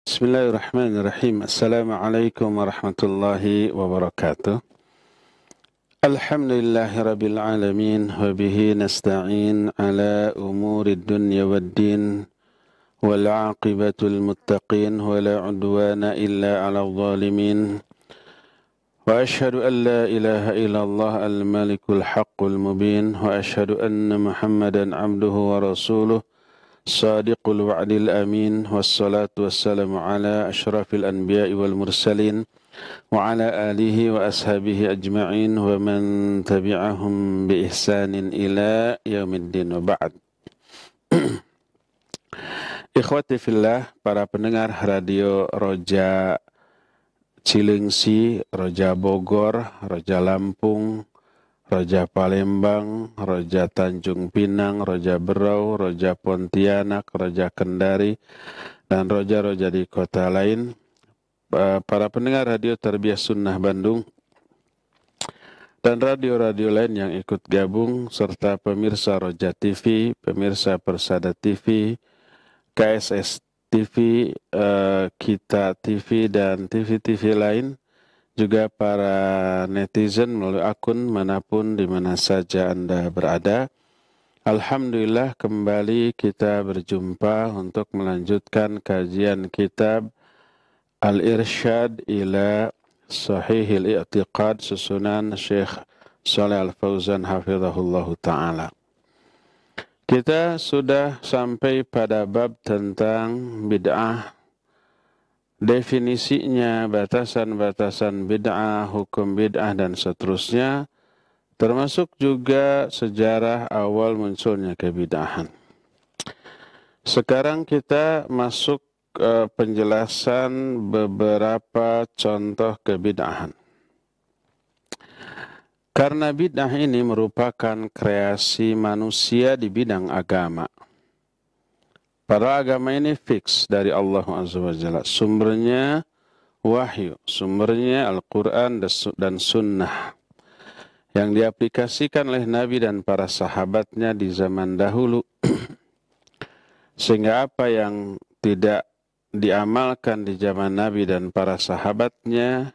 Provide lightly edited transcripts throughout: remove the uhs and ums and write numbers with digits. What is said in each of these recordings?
Bismillahirrahmanirrahim. Assalamualaikum warahmatullahi wabarakatuh. Alhamdulillahi rabbil alamin wa bihi nasta'in ala umurid dunya waddin wal aqibatul muttaqin wa la udwana illa ala zalimin. Wa ashhadu an la ilaha illallah al-malikul haqqul mubin wa ashhadu anna Muhammadan abduhu wa rasuluh Sadiqul wa'dil amin wassalatu wassalamu ala ashrafil anbiya'i wal mursalin wa ala alihi wa ashabihi ajma'in wa man tabi'ahum bi ihsanin ila yaumiddin wa ba'd. Ikhwati fillah, para pendengar radio Roja Cilengsi, Roja Bogor, Roja Lampung, Roja Palembang, Roja Tanjung Pinang, Roja Berau, Roja Pontianak, Roja Kendari, dan roja-roja di kota lain. Para pendengar radio Tarbiyah Sunnah Bandung dan radio-radio lain yang ikut gabung, serta pemirsa Roja TV, pemirsa Persada TV, KSS TV, Kita TV, dan TV-TV lain, juga para netizen melalui akun manapun di mana saja Anda berada. Alhamdulillah, kembali kita berjumpa untuk melanjutkan kajian kitab Al-Irsyad ila Sahihil I'tiqad susunan Syekh Shalih Al-Fauzan hafizahullahu ta'ala. Kita sudah sampai pada bab tentang bid'ah, definisinya, batasan-batasan bid'ah, hukum bid'ah, dan seterusnya, termasuk juga sejarah awal munculnya kebid'ahan. Sekarang kita masuk ke penjelasan beberapa contoh kebid'ahan. Karena bid'ah ini merupakan kreasi manusia di bidang agama. Para agama ini fix dari Allah Azza wa Jalla. Sumbernya wahyu, sumbernya Al-Quran dan Sunnah, yang diaplikasikan oleh Nabi dan para sahabatnya di zaman dahulu. Sehingga apa yang tidak diamalkan di zaman Nabi dan para sahabatnya,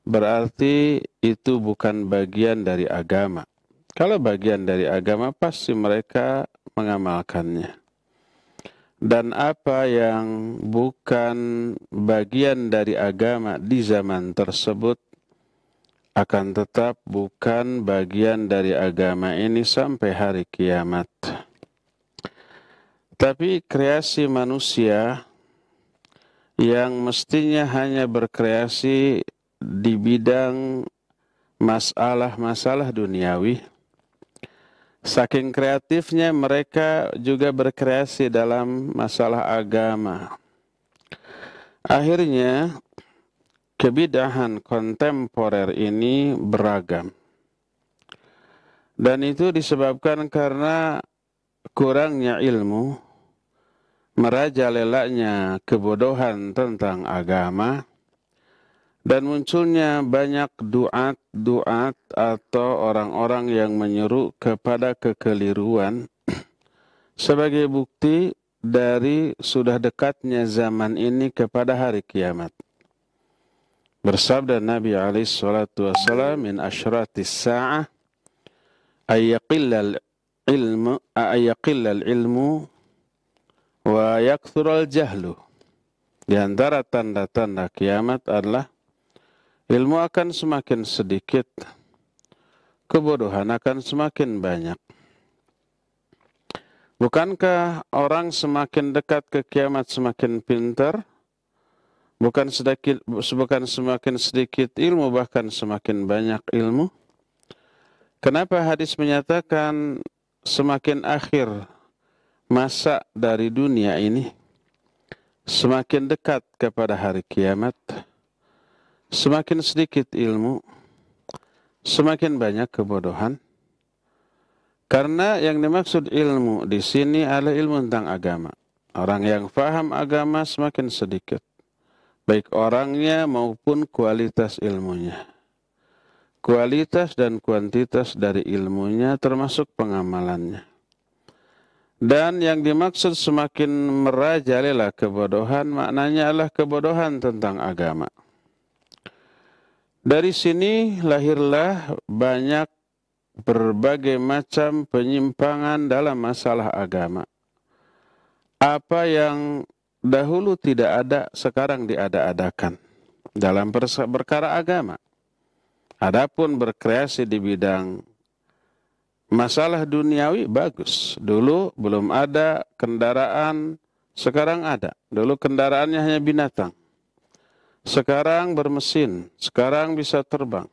berarti itu bukan bagian dari agama. Kalau bagian dari agama, pasti mereka mengamalkannya. Dan apa yang bukan bagian dari agama di zaman tersebut akan tetap bukan bagian dari agama ini sampai hari kiamat. Tapi kreasi manusia yang mestinya hanya berkreasi di bidang masalah-masalah duniawi, saking kreatifnya mereka juga berkreasi dalam masalah agama. Akhirnya kebid'ahan kontemporer ini beragam. Dan itu disebabkan karena kurangnya ilmu, merajalelanya kebodohan tentang agama, dan munculnya banyak duat atau orang-orang yang menyeru kepada kekeliruan sebagai bukti dari sudah dekatnya zaman ini kepada hari kiamat. Bersabda Nabi SAW, min asyratis sa'ah ayyaqillal ilmu wa yakthural jahlu. Di antara tanda-tanda kiamat adalah ilmu akan semakin sedikit, kebodohan akan semakin banyak. Bukankah orang semakin dekat ke kiamat semakin pintar? Bukan semakin sedikit ilmu, bahkan semakin banyak ilmu. Kenapa hadis menyatakan semakin akhir masa dari dunia ini, semakin dekat kepada hari kiamat, semakin sedikit ilmu, semakin banyak kebodohan? Karena yang dimaksud ilmu di sini adalah ilmu tentang agama. Orang yang faham agama semakin sedikit, baik orangnya maupun kualitas ilmunya. Kualitas dan kuantitas dari ilmunya termasuk pengamalannya. Dan yang dimaksud semakin merajalela kebodohan, maknanya adalah kebodohan tentang agama. Dari sini lahirlah banyak berbagai macam penyimpangan dalam masalah agama. Apa yang dahulu tidak ada, sekarang diada-adakan dalam perkara agama. Adapun berkreasi di bidang masalah duniawi bagus. Dulu belum ada kendaraan, sekarang ada. Dulu kendaraannya hanya binatang. Sekarang bermesin, sekarang bisa terbang.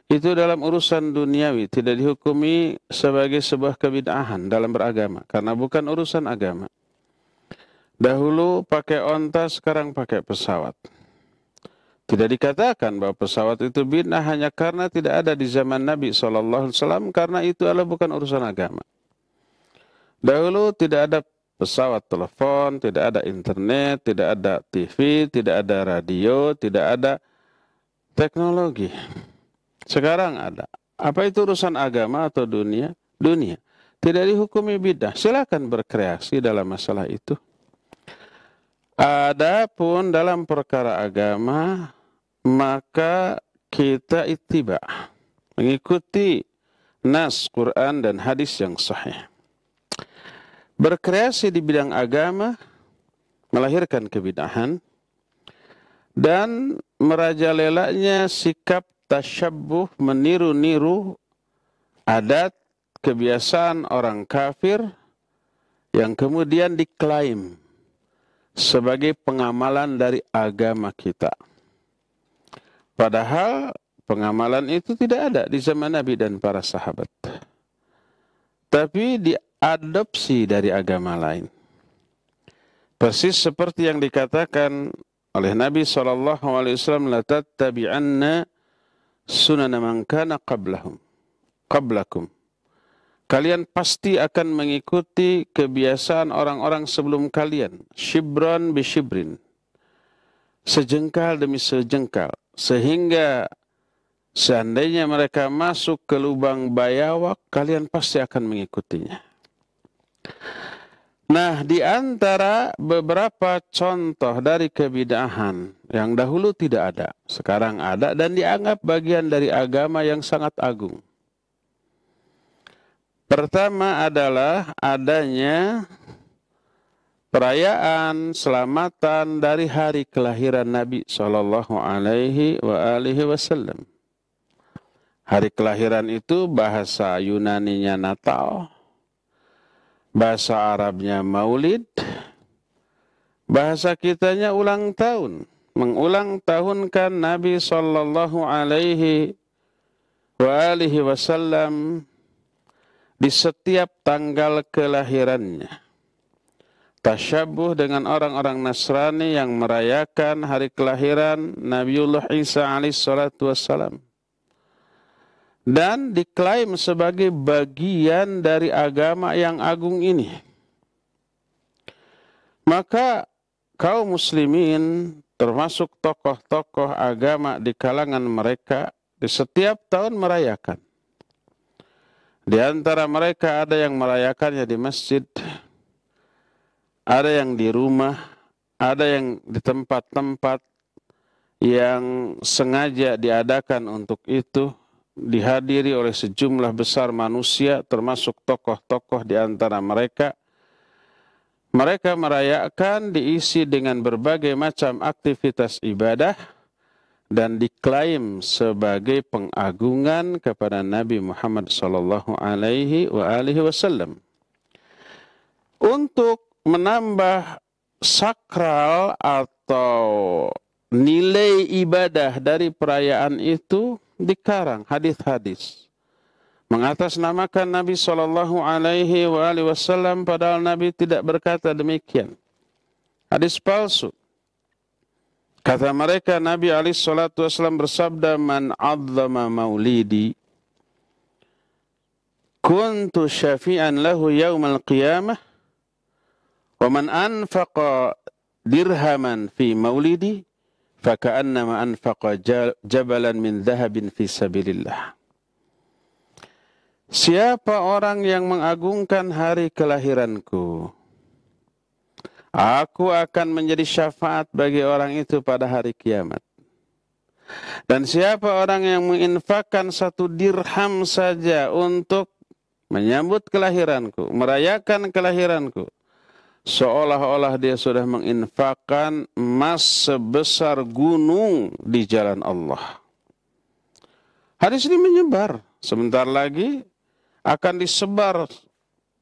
Itu dalam urusan duniawi, tidak dihukumi sebagai sebuah kebid'ahan dalam beragama, karena bukan urusan agama. Dahulu pakai onta, sekarang pakai pesawat. Tidak dikatakan bahwa pesawat itu bid'ah hanya karena tidak ada di zaman Nabi SAW, karena itu adalah bukan urusan agama. Dahulu tidak ada pesawat telepon, tidak ada internet, tidak ada TV, tidak ada radio, tidak ada teknologi. Sekarang ada. Apa itu urusan agama atau dunia? Dunia. Tidak dihukumi bid'ah. Silakan berkreasi dalam masalah itu. Adapun dalam perkara agama, maka kita ittiba, mengikuti nas Quran dan hadis yang sahih. Berkreasi di bidang agama melahirkan kebid'ahan dan merajalelanya sikap tasyabbuh, meniru-niru adat kebiasaan orang kafir yang kemudian diklaim sebagai pengamalan dari agama kita. Padahal pengamalan itu tidak ada di zaman Nabi dan para sahabat, tapi diadopsi dari agama lain. Persis seperti yang dikatakan oleh Nabi SAW, la tattabi'anna sunana man kana qablakum. Kalian pasti akan mengikuti kebiasaan orang-orang sebelum kalian, shibran bi shibrin, sejengkal demi sejengkal, sehingga seandainya mereka masuk ke lubang bayawak, kalian pasti akan mengikutinya. Nah, di antara beberapa contoh dari kebid'ahan yang dahulu tidak ada, sekarang ada dan dianggap bagian dari agama yang sangat agung. Pertama adalah adanya perayaan selamatan dari hari kelahiran Nabi SAW. Hari kelahiran itu bahasa Yunaninya Natal, bahasa Arabnya Maulid, bahasa kitanya ulang tahun, mengulang tahunkan Nabi SAW di setiap tanggal kelahirannya. Tasyabuh dengan orang-orang Nasrani yang merayakan hari kelahiran Nabiullah Isa alaihissalatu wassalam. Dan diklaim sebagai bagian dari agama yang agung ini. Maka kaum muslimin termasuk tokoh-tokoh agama di kalangan mereka di setiap tahun merayakan. Di antara mereka ada yang merayakannya di masjid, ada yang di rumah, ada yang di tempat-tempat yang sengaja diadakan untuk itu, dihadiri oleh sejumlah besar manusia, termasuk tokoh-tokoh di antara mereka. Mereka merayakan diisi dengan berbagai macam aktivitas ibadah, dan diklaim sebagai pengagungan kepada Nabi Muhammad SAW. Untuk menambah sakral atau nilai ibadah dari perayaan itu, dikarang hadis-hadis mengatasnamakan Nabi SAW, padahal Nabi tidak berkata demikian. Hadis palsu. Kata mereka, Nabi SAW bersabda, man 'azzama maulidi kuntu syafi'an lahu yaumal qiyamah wa man anfaqa dirhaman fi maulidi faka'annama anfaqa jabalan min dhahabin fi sabilillah. siapa orang yang mengagungkan hari kelahiranku, aku akan menjadi syafaat bagi orang itu pada hari kiamat. Dan siapa orang yang menginfakkan 1 dirham saja untuk menyambut kelahiranku, merayakan kelahiranku, seolah-olah dia sudah menginfakkan emas sebesar gunung di jalan Allah. Hadis ini menyebar. Sebentar lagi akan disebar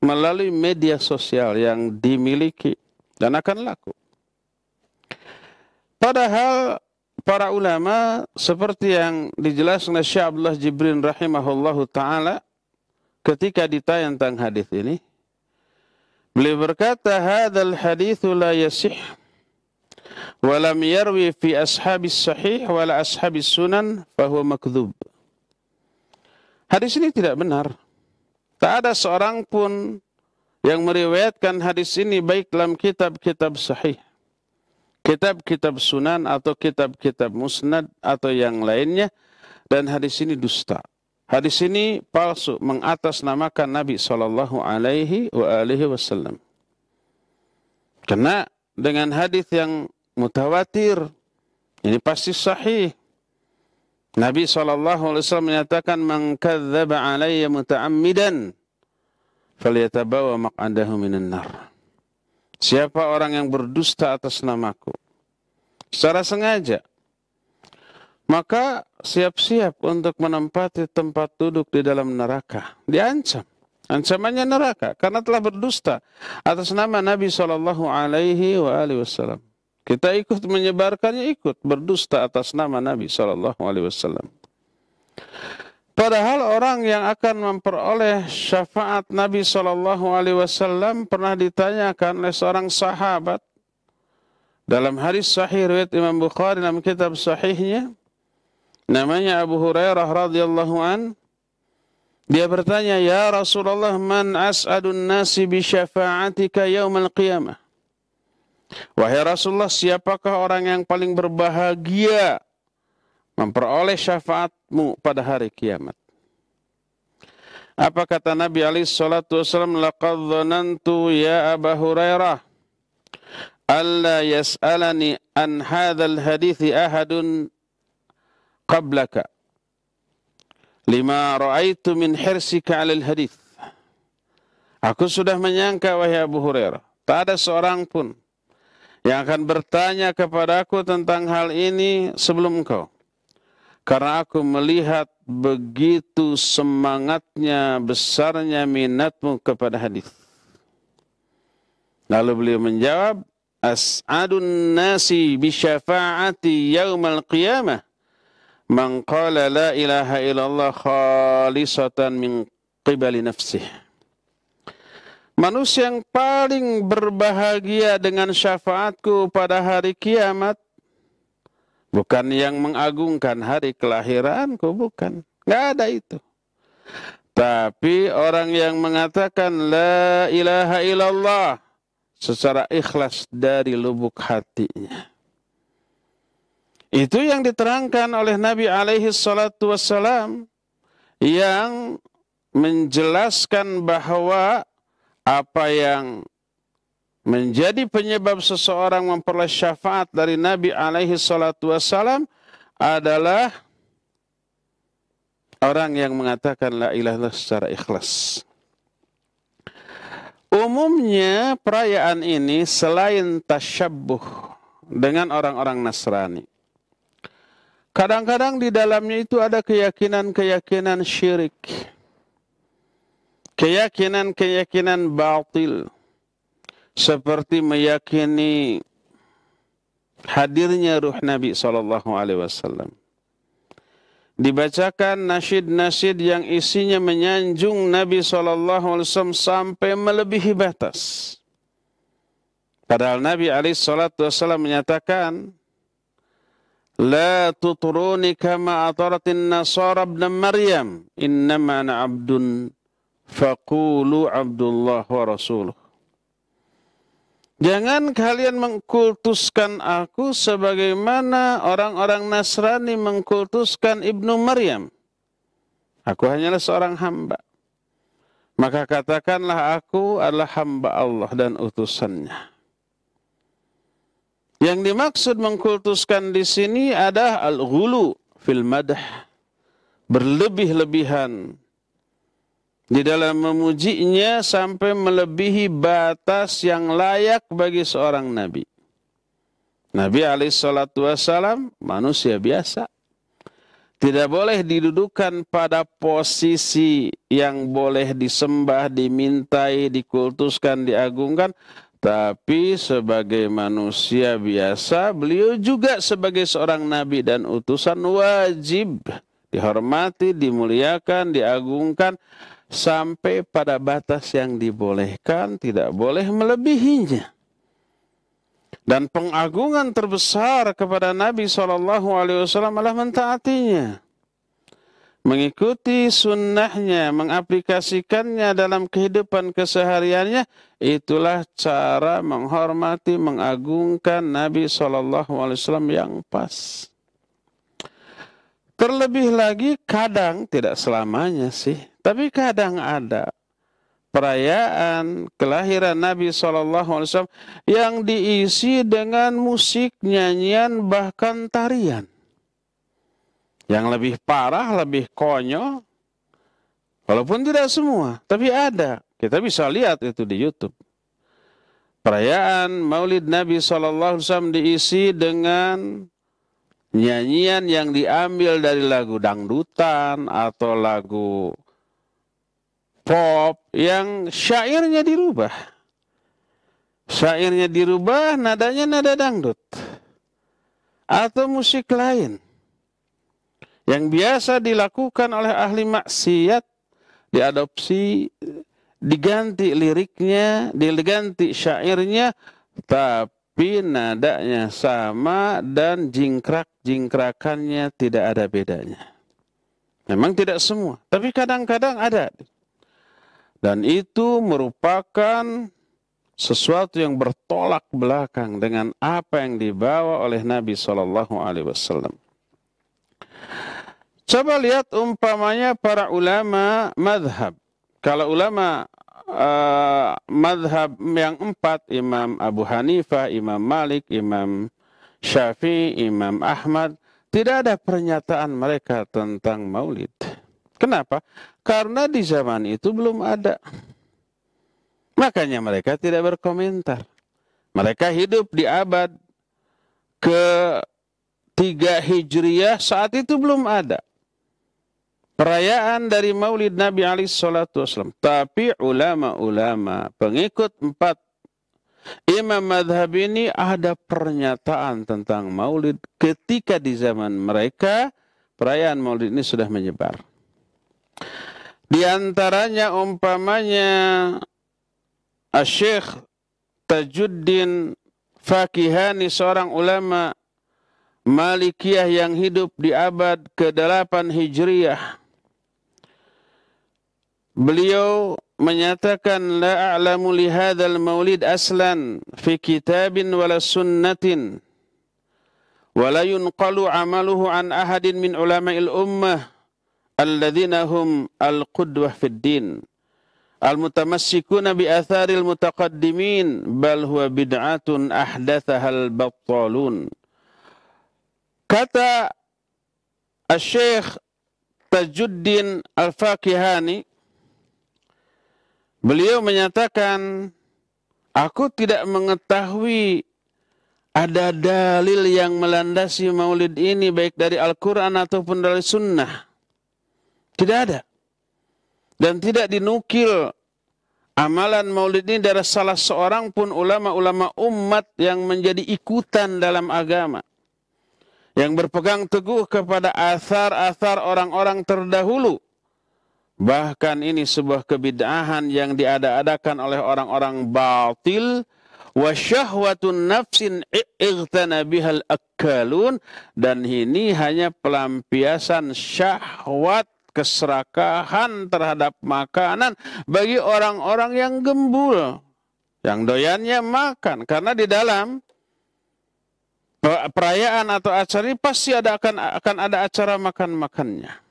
melalui media sosial yang dimiliki dan akan laku. Padahal para ulama seperti yang dijelaskan oleh Syekh Abdullah Jibrin rahimahullahu ta'ala ketika ditanya tentang hadis ini, beliau berkata, hadzal haditsu la yasih wa lam yarwi fi ashabis sahih wala ashabis sunan fahuwa makdzub. Hadis ini tidak benar. Tak ada seorang pun yang meriwayatkan hadis ini baik dalam kitab-kitab sahih, kitab-kitab sunan atau kitab-kitab musnad atau yang lainnya, dan hadis ini dusta. Hadis ini palsu, mengatasnamakan Nabi SAW. Karena dengan hadis yang mutawatir, ini pasti sahih. Nabi SAW menyatakan, man kadzdzaba alayya muta'ammidan falyatabawa maq'adahu minan nar. Siapa orang yang berdusta atas namaku secara sengaja, maka siap-siap untuk menempati tempat duduk di dalam neraka. Diancam. Ancamannya neraka karena telah berdusta atas nama Nabi SAW. Kita ikut menyebarkannya, ikut berdusta atas nama Nabi SAW. Padahal orang yang akan memperoleh syafaat Nabi SAW pernah ditanyakan oleh seorang sahabat dalam hadis sahih riwayat Imam Bukhari dalam kitab sahihnya, namanya Abu Hurairah radhiyallahu an. Dia bertanya, ya Rasulullah, man as'adun nasi bi syafa'atika yaumal qiyamah? Wahai Rasulullah, siapakah orang yang paling berbahagia memperoleh syafaatmu pada hari kiamat? Apa kata Nabi alaihi salatu wasallam? Laqad dhanantu ya Abu Hurairah alla yas'alani an hadzal hadithi ahadun qablaka lima ra'aitu min hirsika 'alal hadits. Aku sudah menyangka, wahai Abu Hurairah, tak ada seorang pun yang akan bertanya kepadaku tentang hal ini sebelum engkau, karena aku melihat begitu semangatnya, besarnya minatmu kepada hadis. Lalu beliau menjawab, as'adun nasi bi syafa'ati yaumal qiyamah man qala la ilaha illallah khalisatan min qibali nafsih. Manusia yang paling berbahagia dengan syafaatku pada hari kiamat bukan yang mengagungkan hari kelahiranku, bukan. Nggak ada itu. Tapi orang yang mengatakan la ilaha illallah secara ikhlas dari lubuk hatinya. Itu yang diterangkan oleh Nabi alaihi salatu wassalam, yang menjelaskan bahwa apa yang menjadi penyebab seseorang memperoleh syafaat dari Nabi alaihi salatu wassalam adalah orang yang mengatakan la ilaha illallah secara ikhlas. Umumnya perayaan ini selain tasyabbuh dengan orang-orang Nasrani, kadang-kadang di dalamnya itu ada keyakinan-keyakinan syirik, keyakinan-keyakinan batil, seperti meyakini hadirnya ruh Nabi SAW. Dibacakan nasyid-nasyid yang isinya menyanjung Nabi SAW sampai melebihi batas. Padahal Nabi SAW menyatakan, la tutruni kama ataratin nasara ibn Maryam, innama ana abdun faqulu abdullah wa rasuluh. Jangan kalian mengkultuskan aku sebagaimana orang-orang Nasrani mengkultuskan Ibnu Maryam. Aku hanyalah seorang hamba. maka katakanlah aku adalah hamba Allah dan utusannya. Yang dimaksud mengkultuskan di sini adalah al-ghulu fil madah, berlebih-lebihan di dalam memujinya sampai melebihi batas yang layak bagi seorang nabi. Nabi SAW manusia biasa. Tidak boleh didudukan pada posisi yang boleh disembah, dimintai, dikultuskan, diagungkan. Tapi sebagai manusia biasa, beliau juga sebagai seorang nabi dan utusan wajib dihormati, dimuliakan, diagungkan sampai pada batas yang dibolehkan, tidak boleh melebihinya. Dan pengagungan terbesar kepada Nabi SAW adalah mentaatinya, mengikuti sunnahnya, mengaplikasikannya dalam kehidupan kesehariannya. Itulah cara menghormati, mengagungkan Nabi SAW yang pas. Terlebih lagi kadang, tidak selamanya sih, tapi kadang ada perayaan kelahiran Nabi SAW yang diisi dengan musik, nyanyian, bahkan tarian. Yang lebih parah, lebih konyol, walaupun tidak semua, tapi ada. Kita bisa lihat itu di YouTube. Perayaan Maulid Nabi SAW diisi dengan nyanyian yang diambil dari lagu dangdutan atau lagu pop yang syairnya dirubah. Syairnya dirubah, nadanya nada dangdut. Atau musik lain. Yang biasa dilakukan oleh ahli maksiat, diadopsi, diganti liriknya, diganti syairnya, tapi nadanya sama dan jingkrak-jingkrakannya tidak ada bedanya. Memang tidak semua, tapi kadang-kadang ada. Dan itu merupakan sesuatu yang bertolak belakang dengan apa yang dibawa oleh Nabi SAW. Coba lihat umpamanya para ulama madhab. Kalau ulama madhab yang 4, Imam Abu Hanifah, Imam Malik, Imam Syafi'i, Imam Ahmad, tidak ada pernyataan mereka tentang maulid. Kenapa? Karena di zaman itu belum ada. Makanya mereka tidak berkomentar. Mereka hidup di abad ke-3 Hijriyah, saat itu belum ada perayaan dari Maulid Nabi SAW. Tapi ulama-ulama pengikut 4 imam madhab ini ada pernyataan tentang maulid ketika di zaman mereka perayaan maulid ini sudah menyebar. Di antaranya umpamanya Syekh Tajuddin Fakihani, seorang ulama Malikiyah yang hidup di abad ke-8 Hijriyah. Beliau menyatakan, la a'lamu li hadzal maulid aslan fi kitabin wala sunnatin wala yunqalu amaluhu an ahadin min ulama'il ummah alladzina hum al-qudwah fid din al-mutamassikuna bi atharil mutaqaddimin bal huwa bid'atun ahdathaha al-battalun. Kata Syekh Tajuddin Al-Fakihani, beliau menyatakan, aku tidak mengetahui ada dalil yang melandasi maulid ini baik dari Al-Quran ataupun dari sunnah. Tidak ada. Dan tidak dinukil amalan maulid ini dari salah seorang pun ulama-ulama umat yang menjadi ikutan dalam agama, yang berpegang teguh kepada athar-athar orang-orang terdahulu. Bahkan ini sebuah kebid'ahan yang diada-adakan oleh orang-orang batil. Wa syahwatun nafsin ightana bihal akkalun. Dan ini hanya pelampiasan syahwat, keserakahan terhadap makanan bagi orang-orang yang gembul, yang doyannya makan. Karena di dalam perayaan atau acara ini pasti akan ada acara makan-makannya.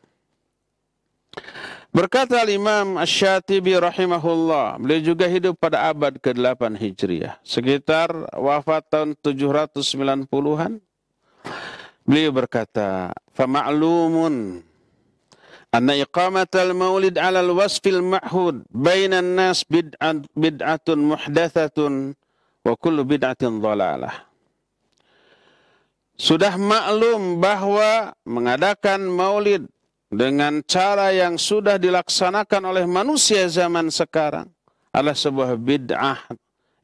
Berkata Imam Asy-Syatibi rahimahullah, beliau juga hidup pada abad ke-8 Hijriah, sekitar wafat tahun 790-an. Beliau berkata, "Fama'lumun anna iqamatal maulid 'ala al-wasfil ma'hud bainan nas bid'atun muhdathatun wa kullu bid'atin dhalalah." Sudah maklum bahwa mengadakan maulid dengan cara yang sudah dilaksanakan oleh manusia zaman sekarang adalah sebuah bid'ah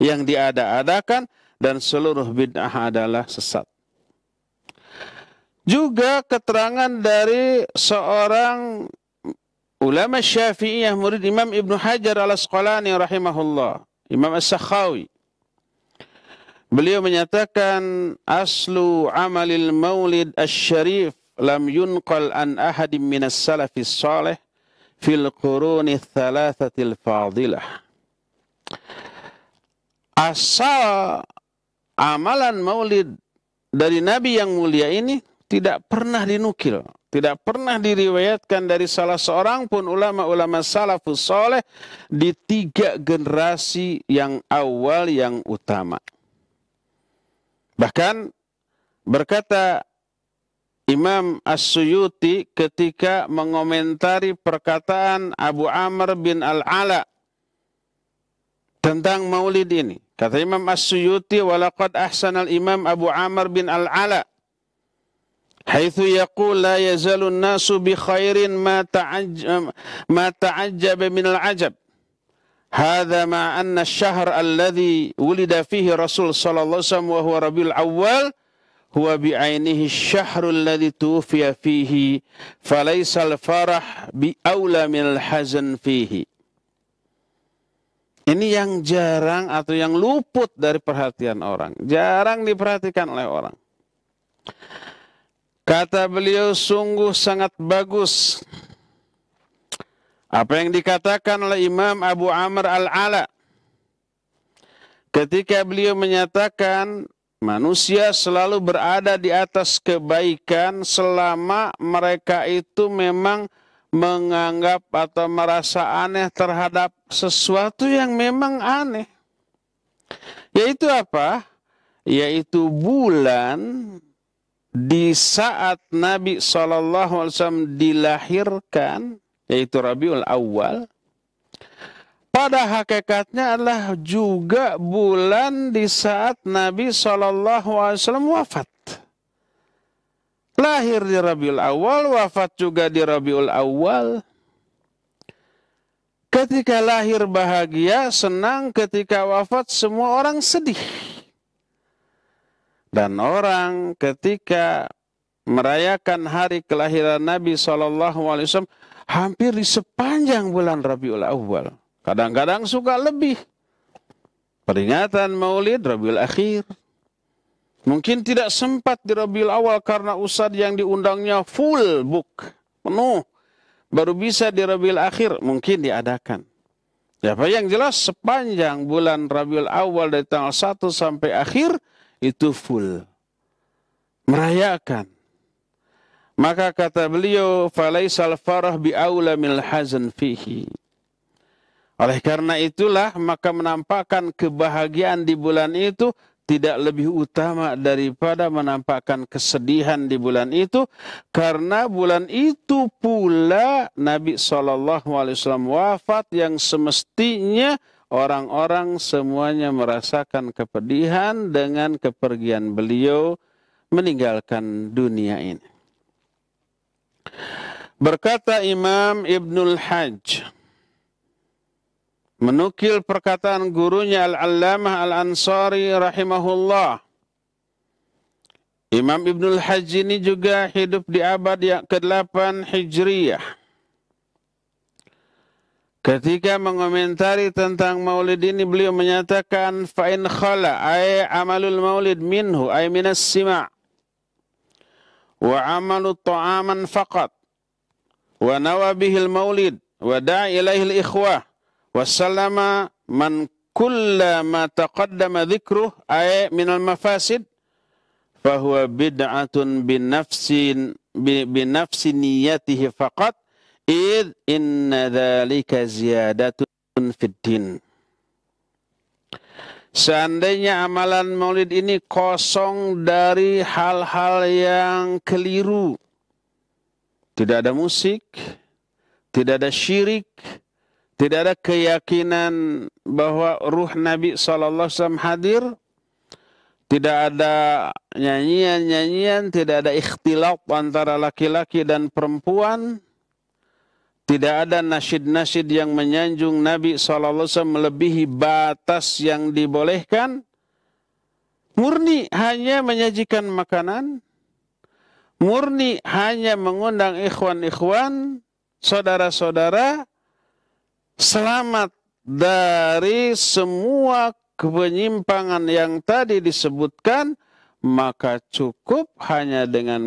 yang diada-adakan dan seluruh bid'ah adalah sesat. Juga keterangan dari seorang ulama Syafi'iyah murid Imam Ibnu Hajar al-Asqalani rahimahullah, Imam As-Sakhawi. Beliau menyatakan aslu amalil maulid asy-syarif lam yunqal an ahadim minas salafis salih fil quruni thalathatil fadilah. Asal amalan maulid dari Nabi yang mulia ini tidak pernah dinukil, tidak pernah diriwayatkan dari salah seorang pun ulama-ulama salafus salih di 3 generasi yang awal yang utama. Bahkan berkata Imam As-Suyuti ketika mengomentari perkataan Abu Amr bin Al-Ala tentang maulid ini. Kata Imam As-Suyuti, walaqad ahsanal Imam Abu Amr bin Al-Ala haitsu yaqul la yazalu an-nasu bi khairin ma ta'ajjaba min al-'ajab. Hadza ma anna asy-syahr alladhi wulida fihi Rasul sallallahu alaihi wasallam wa huwa Rabiul Awwal huwa bi'ainihi asy-syahrul ladzi tuwfiya fihi falaysa al-farah bi aula minal hazan fihi. Ini yang jarang atau yang luput dari perhatian orang, jarang diperhatikan oleh orang. Kata beliau, sungguh sangat bagus apa yang dikatakan oleh Imam Abu Amr Al-Ala ketika beliau menyatakan manusia selalu berada di atas kebaikan selama mereka itu memang menganggap atau merasa aneh terhadap sesuatu yang memang aneh. Yaitu apa? Yaitu bulan di saat Nabi SAW dilahirkan, yaitu Rabiul Awal, pada hakikatnya adalah juga bulan di saat Nabi SAW wafat. Lahir di Rabiul Awal, wafat juga di Rabiul Awal. Ketika lahir bahagia, senang, ketika wafat semua orang sedih. Dan orang ketika merayakan hari kelahiran Nabi SAW hampir di sepanjang bulan Rabiul Awal. Kadang-kadang suka lebih. Peringatan Maulid Rabiul Akhir. Mungkin tidak sempat di Rabiul Awal karena ustadz yang diundangnya full book, penuh. Baru bisa di Rabiul Akhir, mungkin diadakan. Ya, apa yang jelas sepanjang bulan Rabiul Awal dari tanggal 1 sampai akhir itu full. Merayakan. Maka kata beliau, falaisal farah bi aula minal hazan fihi. Oleh karena itulah maka menampakkan kebahagiaan di bulan itu tidak lebih utama daripada menampakkan kesedihan di bulan itu, karena bulan itu pula Nabi SAW wafat yang semestinya orang-orang semuanya merasakan kepedihan dengan kepergian beliau meninggalkan dunia ini. Berkata Imam Ibnul Hajj, menukil perkataan gurunya Al-Allamah Al-Ansari rahimahullah. Imam Ibnul Hajj ini juga hidup di abad yang ke-8 Hijriyah. Ketika mengomentari tentang maulid ini, beliau menyatakan, fa'in khala ay amalul maulid minhu ay minas sima' wa amalu ta'aman faqat wa nawa bihil maulid wa da'i ilaihil ikhwah wasallama man kulla ma taqaddama dhikruh ay minal mafasid fahuwa bid'atun binafsi niyatihi faqat id inna dzalika ziyadatun fid din. Seandainya amalan maulid ini kosong dari hal-hal yang keliru, tidak ada musik, tidak ada syirik, tidak ada keyakinan bahwa ruh Nabi SAW hadir, tidak ada nyanyian-nyanyian, tidak ada ikhtilaf antara laki-laki dan perempuan, tidak ada nasyid-nasyid yang menyanjung Nabi SAW melebihi batas yang dibolehkan. Murni hanya menyajikan makanan, murni hanya mengundang ikhwan-ikhwan, saudara-saudara, selamat dari semua penyimpangan yang tadi disebutkan, maka cukup hanya dengan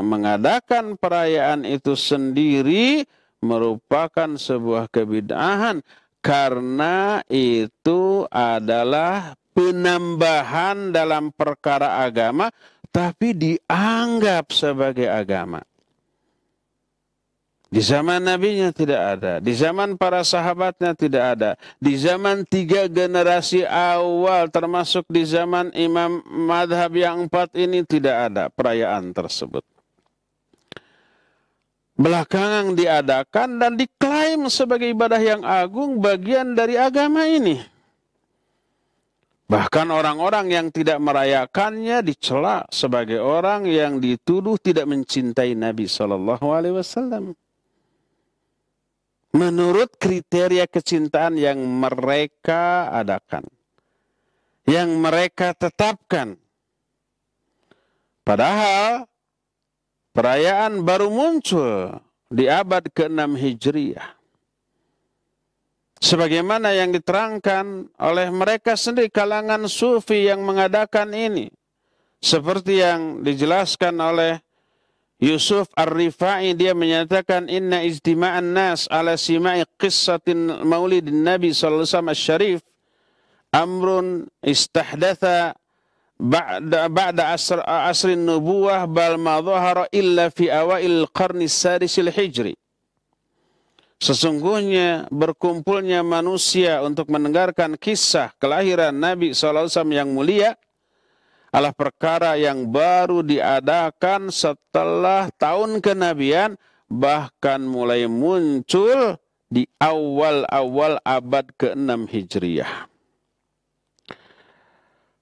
mengadakan perayaan itu sendiri merupakan sebuah kebid'ahan, karena itu adalah penambahan dalam perkara agama tapi dianggap sebagai agama. Di zaman nabinya tidak ada, di zaman para sahabatnya tidak ada, di zaman 3 generasi awal termasuk di zaman imam madhab yang 4 ini tidak ada perayaan tersebut. Belakangan diadakan dan diklaim sebagai ibadah yang agung, bagian dari agama ini. Bahkan orang-orang yang tidak merayakannya dicela sebagai orang yang dituduh tidak mencintai Nabi SAW. Menurut kriteria kecintaan yang mereka adakan, yang mereka tetapkan. Padahal perayaan baru muncul di abad ke-6 Hijriah. Sebagaimana yang diterangkan oleh mereka sendiri, kalangan sufi yang mengadakan ini. Seperti yang dijelaskan oleh Yusuf Ar-Rifai, dia menyatakan inna ijtima'an nas ala sima'i qissatin maulidin Nabi sallallahu alaihi wasallam asy-syarif amrun istahdatha ba'da asrin nubuwah bal ma dhahara illa fi awail qarni sadisil hijri. Sesungguhnya berkumpulnya manusia untuk mendengarkan kisah kelahiran Nabi sallallahu alaihi wasallam yang mulia adalah perkara yang baru diadakan setelah tahun kenabian, bahkan mulai muncul di awal-awal abad ke-6 Hijriah.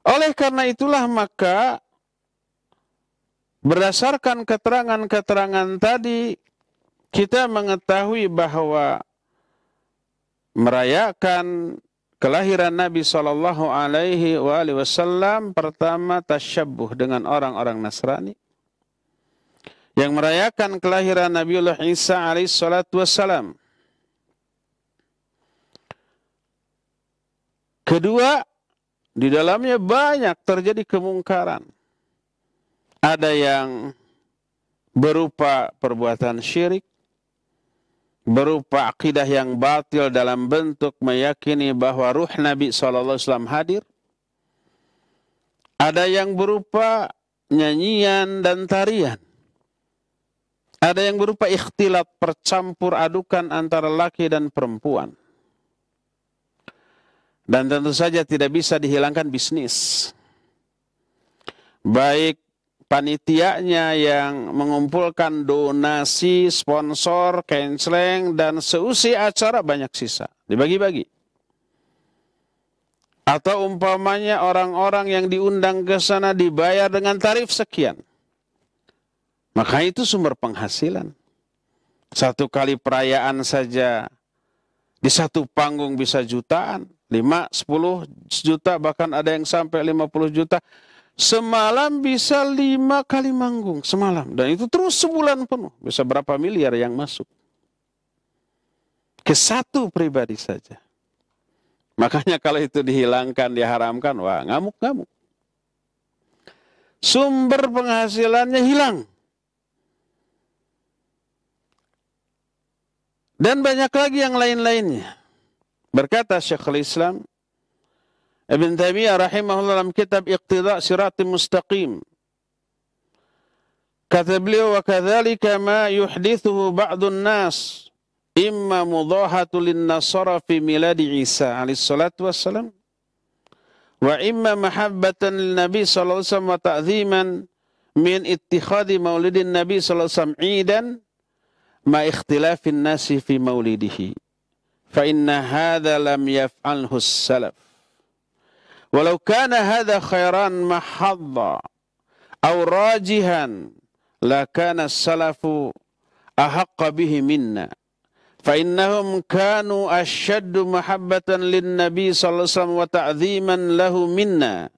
Oleh karena itulah maka berdasarkan keterangan-keterangan tadi, kita mengetahui bahwa merayakan kelahiran Nabi SAW pertama tasyabbuh dengan orang-orang Nasrani. Yang merayakan kelahiran Nabiullah Isa alaihissalam. Kedua, di dalamnya banyak terjadi kemungkaran. Ada yang berupa perbuatan syirik, berupa akidah yang batil dalam bentuk meyakini bahwa ruh Nabi SAW hadir. Ada yang berupa nyanyian dan tarian. Ada yang berupa ikhtilat, percampur adukan antara laki dan perempuan. Dan tentu saja tidak bisa dihilangkan bisnis. Baik panitianya yang mengumpulkan donasi, sponsor, canceling, dan seusi acara banyak sisa. Dibagi-bagi. Atau umpamanya orang-orang yang diundang ke sana dibayar dengan tarif sekian. Maka itu sumber penghasilan. Satu kali perayaan saja di satu panggung bisa jutaan. 5, 10 juta, bahkan ada yang sampai 50 juta. Semalam bisa 5 kali manggung semalam. Dan itu terus sebulan penuh. Bisa berapa miliar yang masuk. Ke satu pribadi saja. Makanya kalau itu dihilangkan, diharamkan, wah ngamuk-ngamuk. Sumber penghasilannya hilang. Dan banyak lagi yang lain-lainnya. Berkata Syekhul Islam Ibn Taimiyah rahimahullah dalam kitab Iqtida' Siratim Mustaqim, Kata beliau, wa kadzalika ma yuhdithuhu ba'dun nas imma mudahatu lin-nasara fi miladi Isa alaihi salatu wassalam wa imma mahabbatan lin-nabi sallallahu alaihi wasallam wa ta'dhiman min ittikhadi maulidin nabi sallallahu alaihi wasallam idan ma ikhtilafin nasi fi maulidihi fa inna hadha lam yaf'alhu as-salaf walau kana hadha khairan mahadda aw rajihan la kana as-salafu ahaqqa bihi minna fa innahum kanu ashaddu mahabbatan lin nabi sallallahu alaihi wasallam wa ta'dhiman lahu minna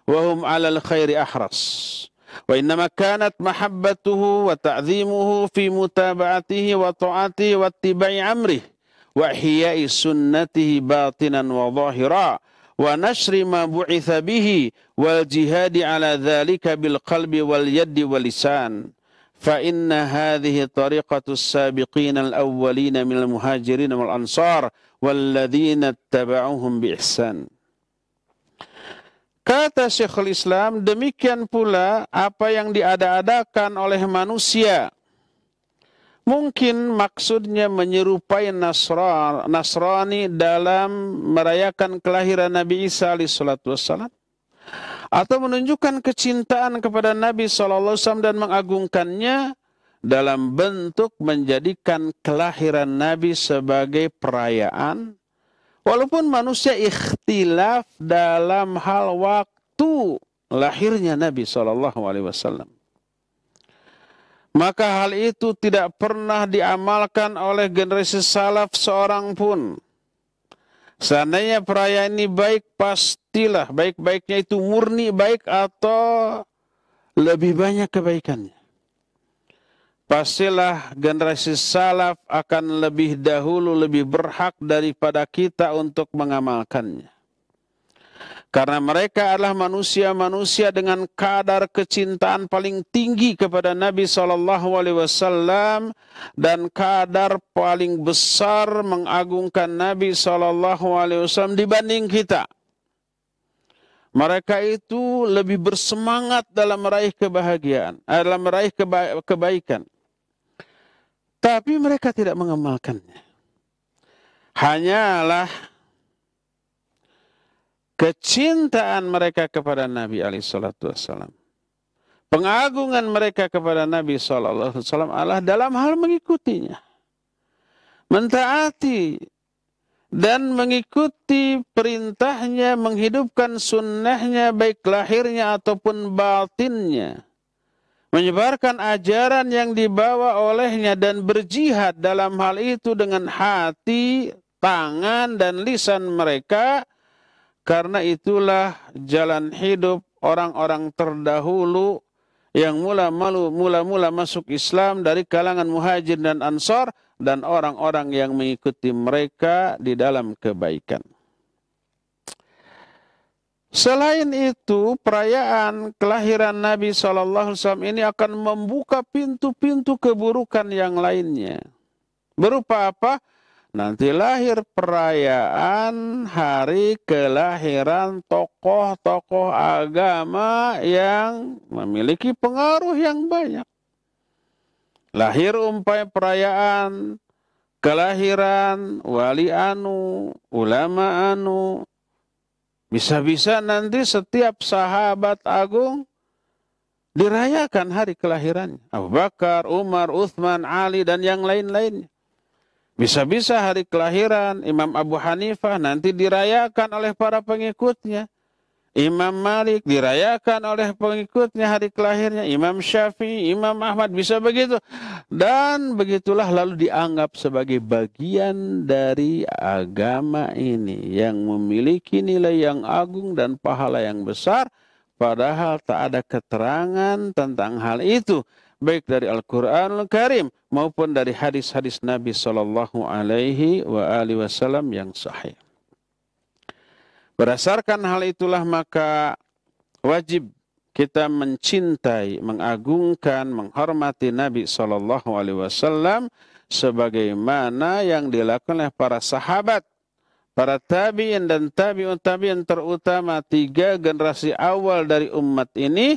wa hum 'ala al-khairi ahras wa innama kanat mahabbatuhu wa ta'dhimuhu fi mutaba'atihi wa ta'atihi wa ittiba'i amrihi wa ihya'i sunnatihi batinan wa zahira wa nashri ma bu'itha bihi wal jihadi ala dhalika bil qalbi wal yadi wal lisan fa inna hadhihi tariqatus sabiqin al awwalin minal muhajirin wal ansar walladzina ittaba'uhum bi ihsan. Kata Syekhul Islam, demikian pula apa yang diada-adakan oleh manusia. Mungkin maksudnya menyerupai Nasrani dalam merayakan kelahiran Nabi Isa alaihissalatu wassalam. Atau menunjukkan kecintaan kepada Nabi SAW dan mengagungkannya dalam bentuk menjadikan kelahiran Nabi sebagai perayaan. Walaupun manusia ikhtilaf dalam hal waktu lahirnya Nabi SAW. Maka hal itu tidak pernah diamalkan oleh generasi salaf seorang pun. Seandainya perayaan ini baik, pastilah baik-baiknya itu murni baik atau lebih banyak kebaikannya. Pastilah generasi salaf akan lebih dahulu lebih berhak daripada kita untuk mengamalkannya. Karena mereka adalah manusia-manusia dengan kadar kecintaan paling tinggi kepada Nabi SAW dan kadar paling besar mengagungkan Nabi SAW dibanding kita. Mereka itu lebih bersemangat dalam meraih kebahagiaan, dalam meraih kebaikan. Tapi mereka tidak mengamalkannya. Hanyalah kecintaan mereka kepada Nabi SAW, pengagungan mereka kepada Nabi SAW adalah dalam hal mengikutinya, mentaati dan mengikuti perintahnya, menghidupkan sunnahnya baik lahirnya ataupun batinnya, menyebarkan ajaran yang dibawa olehnya dan berjihad dalam hal itu dengan hati, tangan dan lisan mereka. Karena itulah jalan hidup orang-orang terdahulu yang mula-mula masuk Islam dari kalangan muhajir dan ansar dan orang-orang yang mengikuti mereka di dalam kebaikan. Selain itu, perayaan kelahiran Nabi SAW ini akan membuka pintu-pintu keburukan yang lainnya. Berupa apa? Nanti lahir perayaan hari kelahiran tokoh-tokoh agama yang memiliki pengaruh yang banyak. Lahir perayaan kelahiran wali anu, ulama anu. Bisa-bisa nanti setiap sahabat agung dirayakan hari kelahirannya. Abu Bakar, Umar, Uthman, Ali, dan yang lain-lainnya. Bisa-bisa hari kelahiran Imam Abu Hanifah nanti dirayakan oleh para pengikutnya. Imam Malik dirayakan oleh pengikutnya hari kelahirnya. Imam Syafi'i, Imam Ahmad, bisa begitu. Dan begitulah lalu dianggap sebagai bagian dari agama ini yang memiliki nilai yang agung dan pahala yang besar. Padahal tak ada keterangan tentang hal itu. Baik dari Al-Quranul Karim maupun dari hadis-hadis Nabi Sallallahu Alaihi Wasallam yang sahih. Berdasarkan hal itulah maka wajib kita mencintai, mengagungkan, menghormati Nabi Sallallahu Alaihi Wasallam sebagaimana yang dilakukan oleh para sahabat, para tabi'in dan tabi'un tabi'in, terutama 3 generasi awal dari umat ini.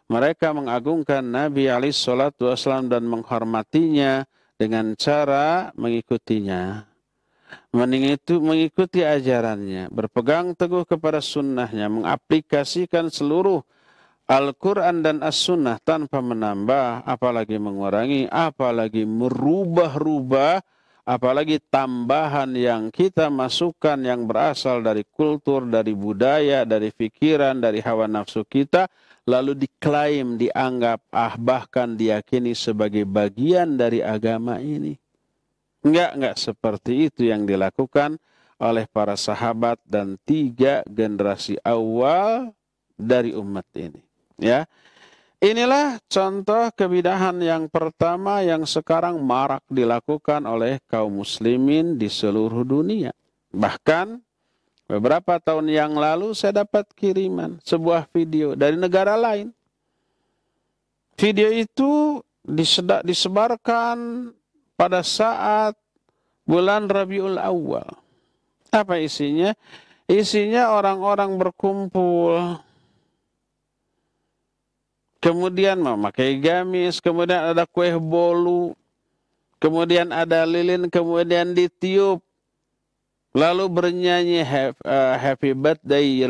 mereka mengagungkan Nabi SAW dan menghormatinya dengan cara mengikutinya. Mengikuti ajarannya, berpegang teguh kepada sunnahnya, mengaplikasikan seluruh Al-Quran dan As-Sunnah tanpa menambah, apalagi mengurangi, apalagi merubah-rubah, apalagi tambahan yang kita masukkan yang berasal dari kultur, dari budaya, dari pikiran, dari hawa nafsu kita, lalu diklaim, dianggap, bahkan diyakini sebagai bagian dari agama ini. Enggak seperti itu yang dilakukan oleh para sahabat dan 3 generasi awal dari umat ini. Ya, inilah contoh kebidahan yang pertama yang sekarang marak dilakukan oleh kaum muslimin di seluruh dunia. Bahkan beberapa tahun yang lalu saya dapat kiriman sebuah video dari negara lain. Video itu disebarkan pada saat bulan Rabiul Awal. Apa isinya? Isinya orang-orang berkumpul, kemudian memakai gamis, kemudian ada kue bolu, kemudian ada lilin, kemudian ditiup, lalu bernyanyi happy birthday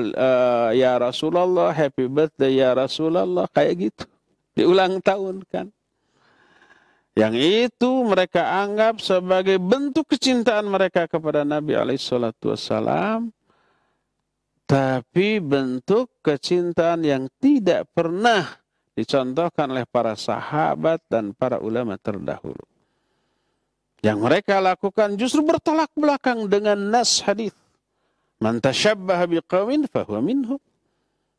ya Rasulullah, happy birthday ya Rasulullah, kayak gitu. Diulang tahun kan. Yang itu mereka anggap sebagai bentuk kecintaan mereka kepada Nabi SAW. Tapi bentuk kecintaan yang tidak pernah dicontohkan oleh para sahabat dan para ulama terdahulu. Yang mereka lakukan justru bertolak belakang dengan nas hadis. Man tashabbaha biqaumin fahuwa minhum.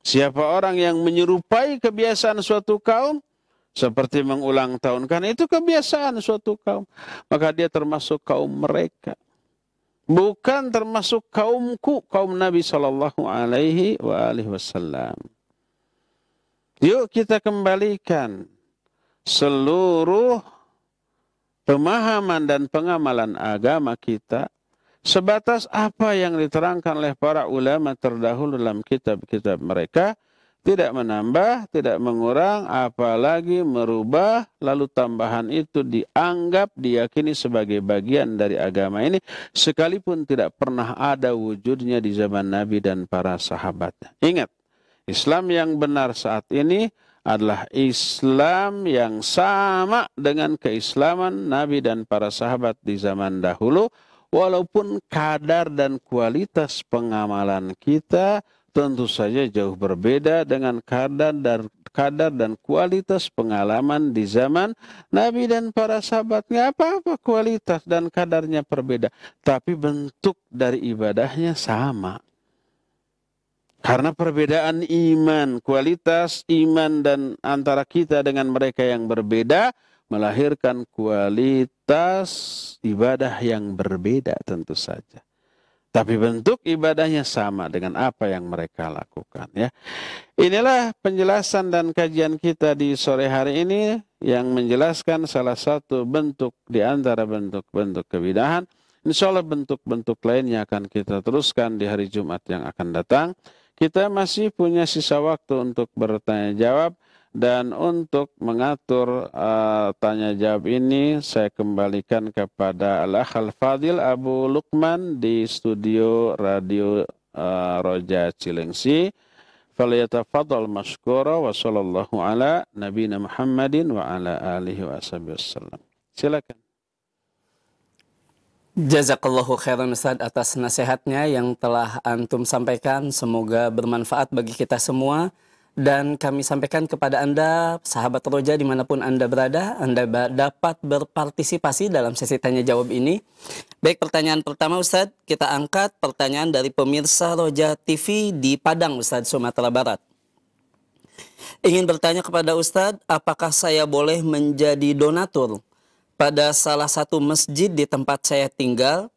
Siapa orang yang menyerupai kebiasaan suatu kaum, seperti mengulang tahunkan, itu kebiasaan suatu kaum, maka dia termasuk kaum mereka. Bukan termasuk kaumku, kaum Nabi SAW. Yuk kita kembalikan seluruh pemahaman dan pengamalan agama kita sebatas apa yang diterangkan oleh para ulama terdahulu dalam kitab-kitab mereka. Tidak menambah, tidak mengurang, apalagi merubah, lalu tambahan itu dianggap, diyakini sebagai bagian dari agama ini, sekalipun tidak pernah ada wujudnya di zaman Nabi dan para sahabatnya. Ingat, Islam yang benar saat ini adalah Islam yang sama dengan keislaman Nabi dan para sahabat di zaman dahulu, walaupun kadar dan kualitas pengamalan kita tentu saja jauh berbeda dengan kadar dan kualitas pengalaman di zaman Nabi dan para sahabat. Nggak apa-apa kualitas dan kadarnya berbeda, tapi bentuk dari ibadahnya sama. Karena perbedaan iman, kualitas iman dan antara kita dengan mereka yang berbeda, melahirkan kualitas ibadah yang berbeda tentu saja. Tapi bentuk ibadahnya sama dengan apa yang mereka lakukan. Ya, inilah penjelasan dan kajian kita di sore hari ini yang menjelaskan salah satu bentuk di antara bentuk-bentuk kebidahan. Insya Allah bentuk-bentuk lainnya akan kita teruskan di hari Jumat yang akan datang. Kita masih punya sisa waktu untuk bertanya jawab. Dan untuk mengatur tanya jawab ini saya kembalikan kepada Al-Akh Al-Fadil Abu Luqman di studio Radio Roja Cilengsi. Falyatafadhal mashkura wa sallallahu ala nabiyina Muhammadin wa ala alihi wa wasallam. Silakan. Jazakallahu khairan Ustaz atas nasihatnya yang telah antum sampaikan. Semoga bermanfaat bagi kita semua. Dan kami sampaikan kepada Anda, sahabat Roja dimanapun Anda berada, Anda dapat berpartisipasi dalam sesi tanya jawab ini. Baik, pertanyaan pertama Ustadz, kita angkat pertanyaan dari pemirsa Roja TV di Padang Ustadz, Sumatera Barat. Ingin bertanya kepada Ustadz, apakah saya boleh menjadi donatur pada salah satu masjid di tempat saya tinggal,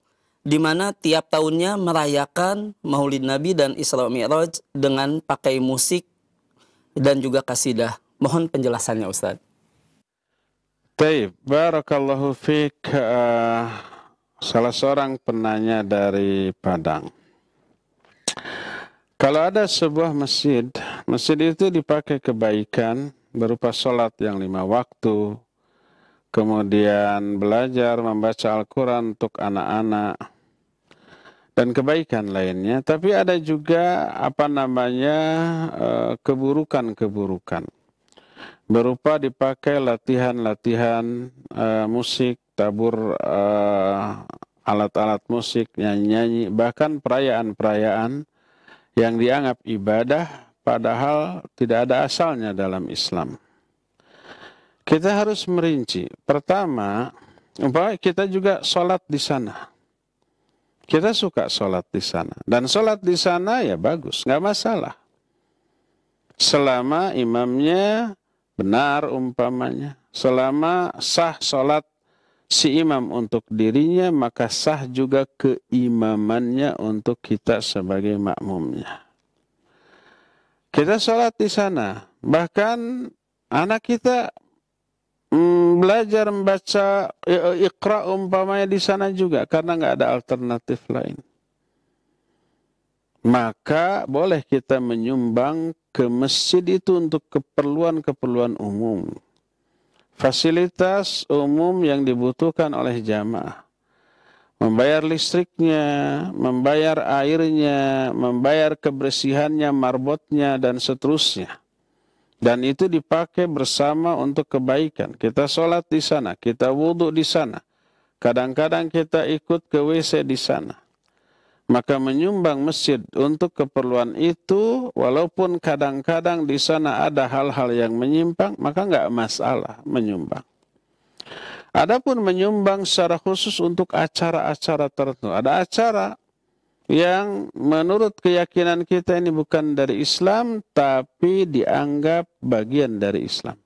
di mana tiap tahunnya merayakan Maulid Nabi dan Isra Mi'raj dengan pakai musik dan juga kasidah. Mohon penjelasannya Ustaz. Baik, barakallahu fiik. Salah seorang penanya dari Padang. Kalau ada sebuah masjid Masjid itu dipakai kebaikan berupa sholat yang 5 waktu, kemudian belajar membaca Al-Quran untuk anak-anak, dan kebaikan lainnya. Tapi ada juga keburukan-keburukan berupa dipakai latihan-latihan musik, tabur alat-alat musik, nyanyi-nyanyi, bahkan perayaan-perayaan yang dianggap ibadah padahal tidak ada asalnya dalam Islam. Kita harus merinci. Pertama, kita juga sholat di sana. Kita suka sholat di sana. Dan sholat di sana ya bagus, nggak masalah. Selama imamnya benar umpamanya. Selama sah sholat si imam untuk dirinya, maka sah juga keimamannya untuk kita sebagai makmumnya. Kita sholat di sana. Bahkan anak kita belajar membaca Iqra umpamanya di sana juga, karena nggak ada alternatif lain. Maka boleh kita menyumbang ke masjid itu untuk keperluan-keperluan umum. Fasilitas umum yang dibutuhkan oleh jamaah. Membayar listriknya, membayar airnya, membayar kebersihannya, marbotnya, dan seterusnya. Dan itu dipakai bersama untuk kebaikan. Kita sholat di sana, kita wudhu di sana. Kadang-kadang kita ikut ke WC di sana. Maka menyumbang masjid untuk keperluan itu, walaupun kadang-kadang di sana ada hal-hal yang menyimpang, maka nggak masalah menyumbang. Adapun menyumbang secara khusus untuk acara-acara tertentu. Ada acara yang menurut keyakinan kita ini bukan dari Islam, tapi dianggap bagian dari Islam.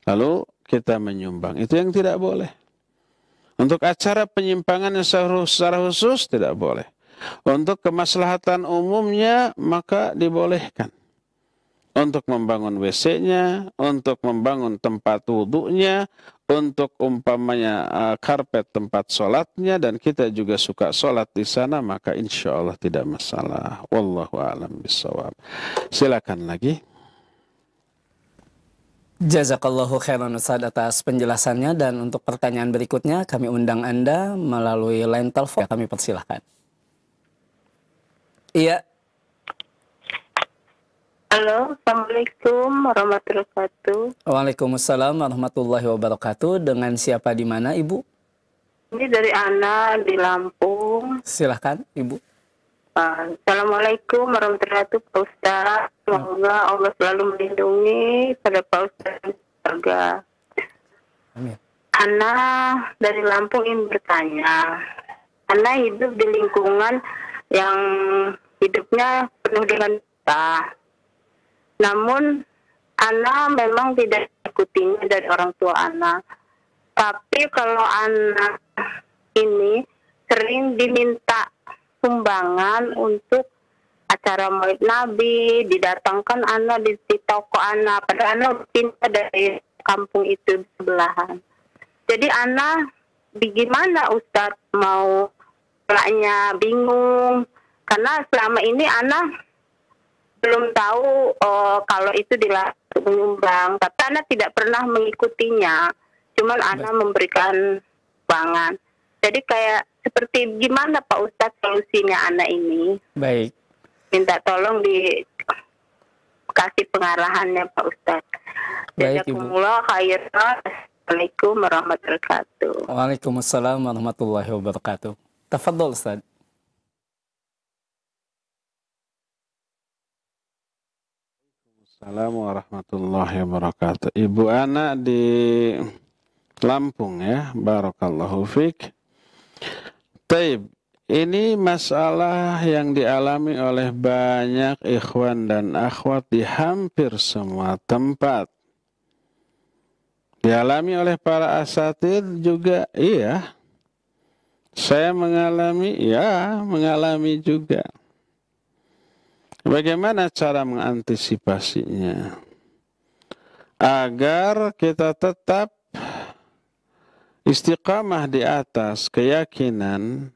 Lalu kita menyumbang. Itu yang tidak boleh. Untuk acara penyimpangan yang secara khusus tidak boleh. Untuk kemaslahatan umumnya maka dibolehkan. Untuk membangun WC-nya, untuk membangun tempat wudhunya, untuk umpamanya karpet tempat sholatnya, dan kita juga suka sholat di sana, maka insya Allah tidak masalah. Wallahu a'lam bishawab. Silakan lagi. Jazakallahu khairan Ustaz atas penjelasannya, dan untuk pertanyaan berikutnya kami undang Anda melalui line telepon. Kami persilahkan. Iya. Halo, Assalamualaikum warahmatullahi wabarakatuh. Waalaikumsalam warahmatullahi wabarakatuh. Dengan siapa di mana, Ibu? Ini dari Ana di Lampung. Silahkan, Ibu. Assalamualaikum warahmatullahi wabarakatuh, Pak Ustaz. Semoga Allah selalu melindungi pada Pak Ustaz dan keluarga. Amin. Ana dari Lampung ingin bertanya. Ana hidup di lingkungan yang hidupnya penuh dengan dosa. Namun, Ana memang tidak ikutinya dari orang tua Ana. Tapi kalau Ana ini sering diminta sumbangan untuk acara Maulid Nabi, didatangkan Ana di toko Ana. Padahal Ana pindah dari kampung itu di sebelahan. Jadi Ana, bagaimana Ustadz mau pelaknya bingung. Karena selama ini Ana belum tahu kalau itu dilarang menyumbang, tapi Ana tidak pernah mengikutinya. Cuman Ana memberikan sumbangan. Jadi kayak seperti gimana Pak Ustadz solusinya Ana ini? Baik. Minta tolong dikasih pengarahannya Pak Ustadz. Baik, Ibu. Jazakumullah khairan. Assalamualaikum warahmatullahi wabarakatuh. Waalaikumsalam warahmatullahi wabarakatuh. Tafadhol Ustaz. Assalamualaikum warahmatullahi wabarakatuh. Ibu Ana di Lampung ya, barakallahu fiik. Taib, ini masalah yang dialami oleh banyak ikhwan dan akhwat di hampir semua tempat. Dialami oleh para asatid juga, iya. Saya mengalami juga. Bagaimana cara mengantisipasinya? Agar kita tetap istiqamah di atas keyakinan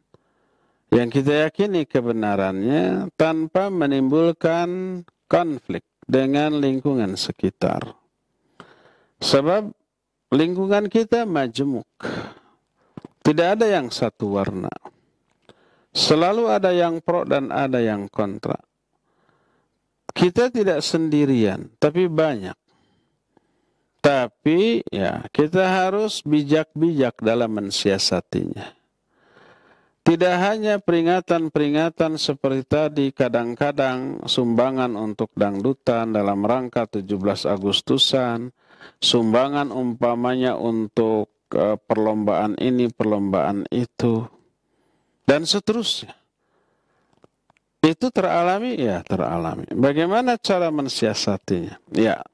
yang kita yakini kebenarannya tanpa menimbulkan konflik dengan lingkungan sekitar. Sebab lingkungan kita majemuk. Tidak ada yang satu warna. Selalu ada yang pro dan ada yang kontra. Kita tidak sendirian, tapi banyak. Tapi ya, kita harus bijak-bijak dalam mensiasatinya. Tidak hanya peringatan-peringatan seperti tadi, kadang-kadang sumbangan untuk dangdutan dalam rangka 17 Agustusan, sumbangan umpamanya untuk perlombaan ini, perlombaan itu, dan seterusnya. Itu teralami? Ya, teralami. Bagaimana cara mensiasatinya? Ya,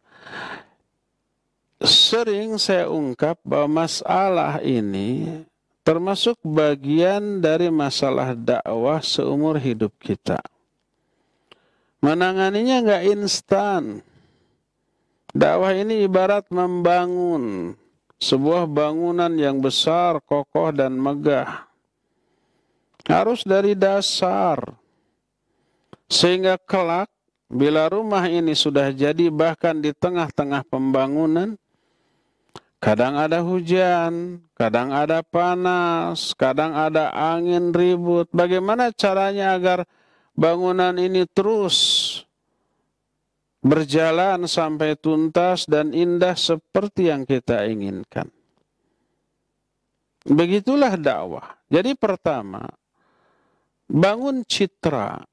sering saya ungkap bahwa masalah ini termasuk bagian dari masalah dakwah seumur hidup kita. Menanganinya nggak instan. Dakwah ini ibarat membangun sebuah bangunan yang besar, kokoh, dan megah. Harus dari dasar. Sehingga kelak, bila rumah ini sudah jadi bahkan di tengah-tengah pembangunan, kadang ada hujan, kadang ada panas, kadang ada angin ribut. Bagaimana caranya agar bangunan ini terus berjalan sampai tuntas dan indah seperti yang kita inginkan? Begitulah dakwah. Jadi pertama, bangun citra.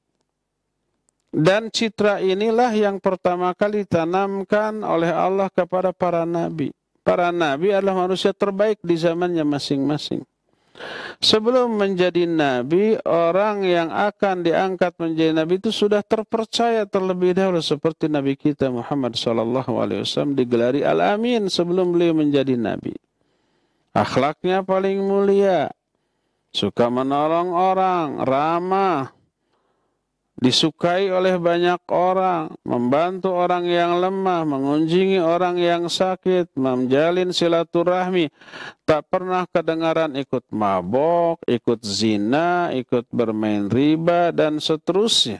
Dan citra inilah yang pertama kali ditanamkan oleh Allah kepada para nabi. Para nabi adalah manusia terbaik di zamannya masing-masing. Sebelum menjadi nabi, orang yang akan diangkat menjadi nabi itu sudah terpercaya terlebih dahulu, seperti Nabi kita Muhammad SAW digelari Al-Amin sebelum beliau menjadi nabi. Akhlaknya paling mulia, suka menolong orang, ramah, disukai oleh banyak orang, membantu orang yang lemah, mengunjungi orang yang sakit, menjalin silaturahmi, tak pernah kedengaran ikut mabok, ikut zina, ikut bermain riba, dan seterusnya.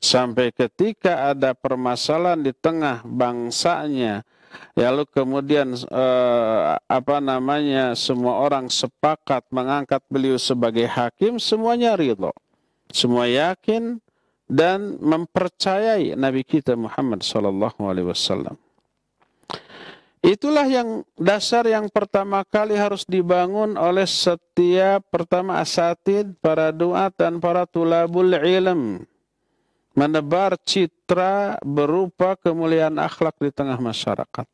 Sampai ketika ada permasalahan di tengah bangsanya, lalu kemudian semua orang sepakat mengangkat beliau sebagai hakim, semuanya ridho. Semua yakin dan mempercayai Nabi kita Muhammad SAW. Itulah yang dasar yang pertama kali harus dibangun oleh setiap pertama asatid, para duat dan para tulabul ilm. Menebar citra berupa kemuliaan akhlak di tengah masyarakat.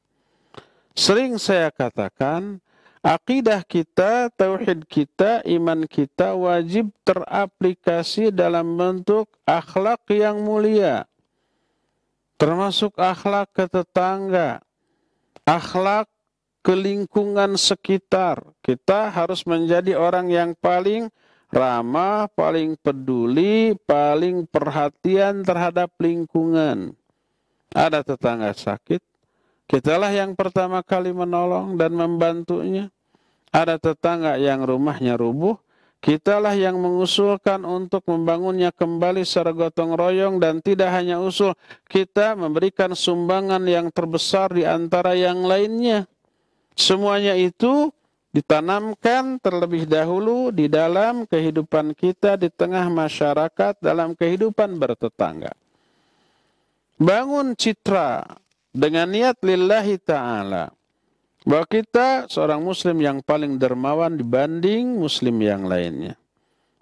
Sering saya katakan, akidah kita, tauhid kita, iman kita wajib teraplikasi dalam bentuk akhlak yang mulia. Termasuk akhlak ke tetangga, akhlak ke lingkungan sekitar. Kita harus menjadi orang yang paling ramah, paling peduli, paling perhatian terhadap lingkungan. Ada tetangga sakit, kitalah yang pertama kali menolong dan membantunya. Ada tetangga yang rumahnya rubuh, kitalah yang mengusulkan untuk membangunnya kembali secara gotong royong, dan tidak hanya usul, kita memberikan sumbangan yang terbesar di antara yang lainnya. Semuanya itu ditanamkan terlebih dahulu di dalam kehidupan kita di tengah masyarakat, dalam kehidupan bertetangga. Bangun citra dengan niat lillahi ta'ala, bahwa kita seorang muslim yang paling dermawan dibanding muslim yang lainnya.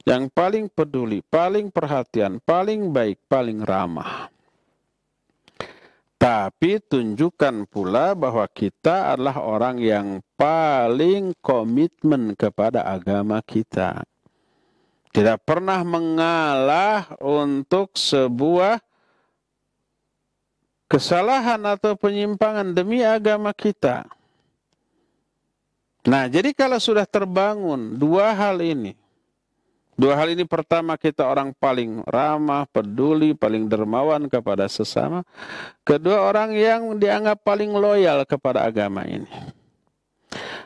Yang paling peduli, paling perhatian, paling baik, paling ramah. Tapi tunjukkan pula bahwa kita adalah orang yang paling komitmen kepada agama kita. Tidak pernah mengalah untuk sebuah kesalahan atau penyimpangan demi agama kita. Nah, jadi kalau sudah terbangun dua hal ini pertama, kita orang paling ramah, peduli, paling dermawan kepada sesama. Kedua, orang yang dianggap paling loyal kepada agama ini.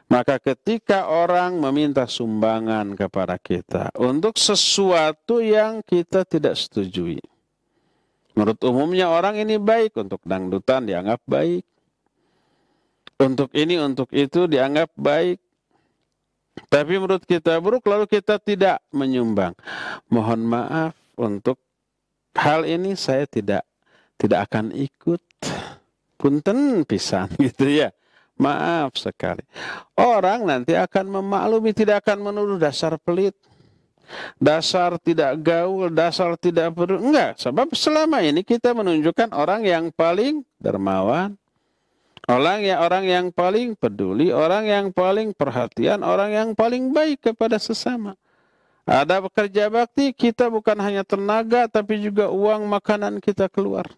Maka ketika orang meminta sumbangan kepada kita untuk sesuatu yang kita tidak setujui, Menurut umumnya orang ini baik, untuk dangdutan dianggap baik. Untuk ini, untuk itu dianggap baik. Tapi menurut kita buruk, lalu kita tidak menyumbang. Mohon maaf, untuk hal ini saya tidak akan ikut. Punten pisan gitu ya. Maaf sekali. Orang nanti akan memaklumi, tidak akan menuduh dasar pelit, dasar tidak gaul, dasar tidak peduli. Enggak, sebab selama ini kita menunjukkan orang yang paling dermawan, orang yang paling peduli, orang yang paling perhatian, orang yang paling baik kepada sesama. Ada bekerja bakti, kita bukan hanya tenaga, tapi juga uang makanan kita keluar.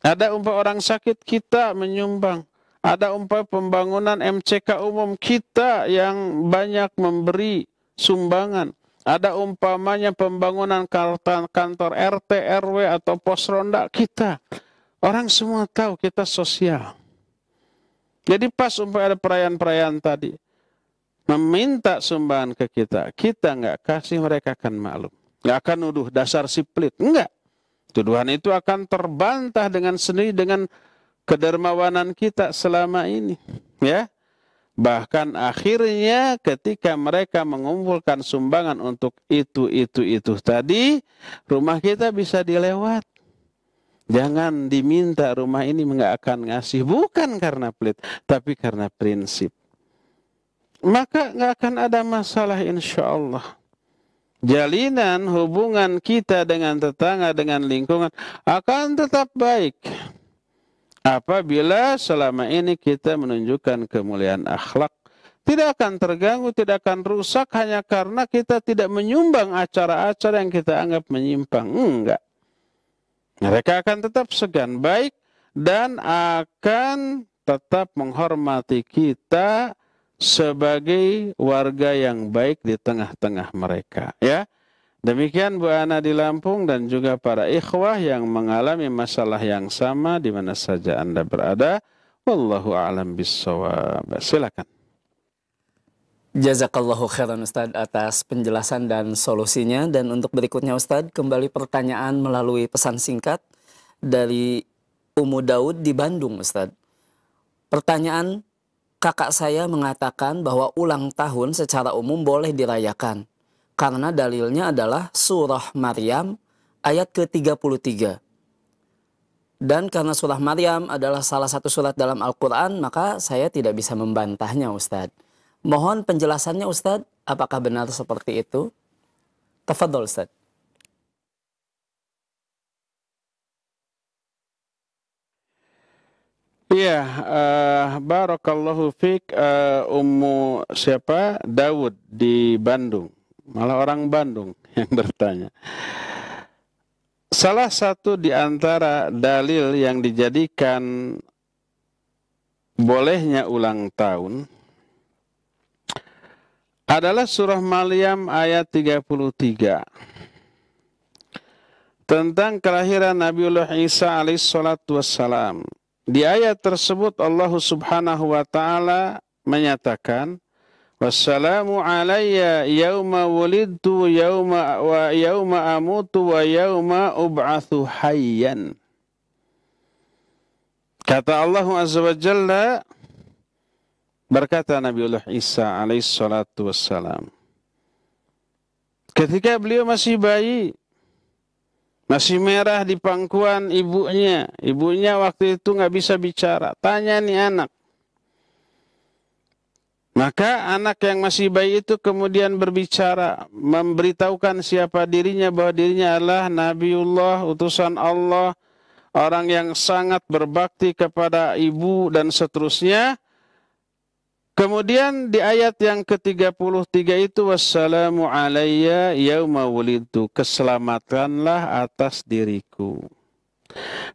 Ada umpah orang sakit, kita menyumbang. Ada umpah pembangunan MCK umum, kita yang banyak memberi sumbangan. Ada umpamanya pembangunan kantor RT, RW atau pos ronda, kita. Orang semua tahu kita sosial. Jadi pas umpah ada perayaan-perayaan tadi, meminta sumbangan ke kita, kita nggak kasih, mereka akan maklum. Nggak akan nuduh dasar si pelit, enggak. Tuduhan itu akan terbantah dengan sendiri dengan kedermawanan kita selama ini, ya. Bahkan akhirnya ketika mereka mengumpulkan sumbangan untuk itu tadi, rumah kita bisa dilewat. Jangan diminta rumah ini nggak akan ngasih, bukan karena pelit, tapi karena prinsip. Maka nggak akan ada masalah insya Allah. Jalinan hubungan kita dengan tetangga, dengan lingkungan akan tetap baik. Apabila selama ini kita menunjukkan kemuliaan akhlak, tidak akan terganggu, tidak akan rusak hanya karena kita tidak menyumbang acara-acara yang kita anggap menyimpang. Enggak. Mereka akan tetap segan baik dan akan tetap menghormati kita sebagai warga yang baik di tengah-tengah mereka. Ya. Demikian Bu Ana di Lampung dan juga para ikhwah yang mengalami masalah yang sama di mana saja Anda berada. Wallahu a'lam bissawab. Silakan. Jazakallahu khairan Ustaz atas penjelasan dan solusinya. Dan untuk berikutnya Ustaz, kembali pertanyaan melalui pesan singkat dari Umu Daud di Bandung Ustaz. Pertanyaan, kakak saya mengatakan bahwa ulang tahun secara umum boleh dirayakan. Karena dalilnya adalah surah Maryam ayat ke-33. Dan karena surah Maryam adalah salah satu surat dalam Al-Quran, maka saya tidak bisa membantahnya Ustadz. Mohon penjelasannya Ustadz, apakah benar seperti itu? Tafadhol Ustadz. Iya, barakallahu fiik, Ummu siapa? Daud di Bandung. Malah orang Bandung yang bertanya. Salah satu di antara dalil yang dijadikan bolehnya ulang tahun adalah surah Maryam ayat 33. Tentang kelahiran Nabiullah Isa alaihissalatu wassalam. Di ayat tersebut Allah subhanahu wa ta'ala menyatakan, wassalamu alayya yawma wulidtu yawma amutu wa yawma ub'athu hayyan. Kata Allah Azza wa Jalla, berkata Nabiullah Isa alaihissalatu wassalam, ketika beliau masih bayi, masih merah di pangkuan ibunya, ibunya waktu itu nggak bisa bicara, tanya nih anak. Maka anak yang masih bayi itu kemudian berbicara, memberitahukan siapa dirinya, bahwa dirinya adalah Nabiullah, utusan Allah, orang yang sangat berbakti kepada ibu dan seterusnya. Kemudian di ayat yang ke-33 itu, wassalamu alayya yauma wulidtu, keselamatanlah atas diriku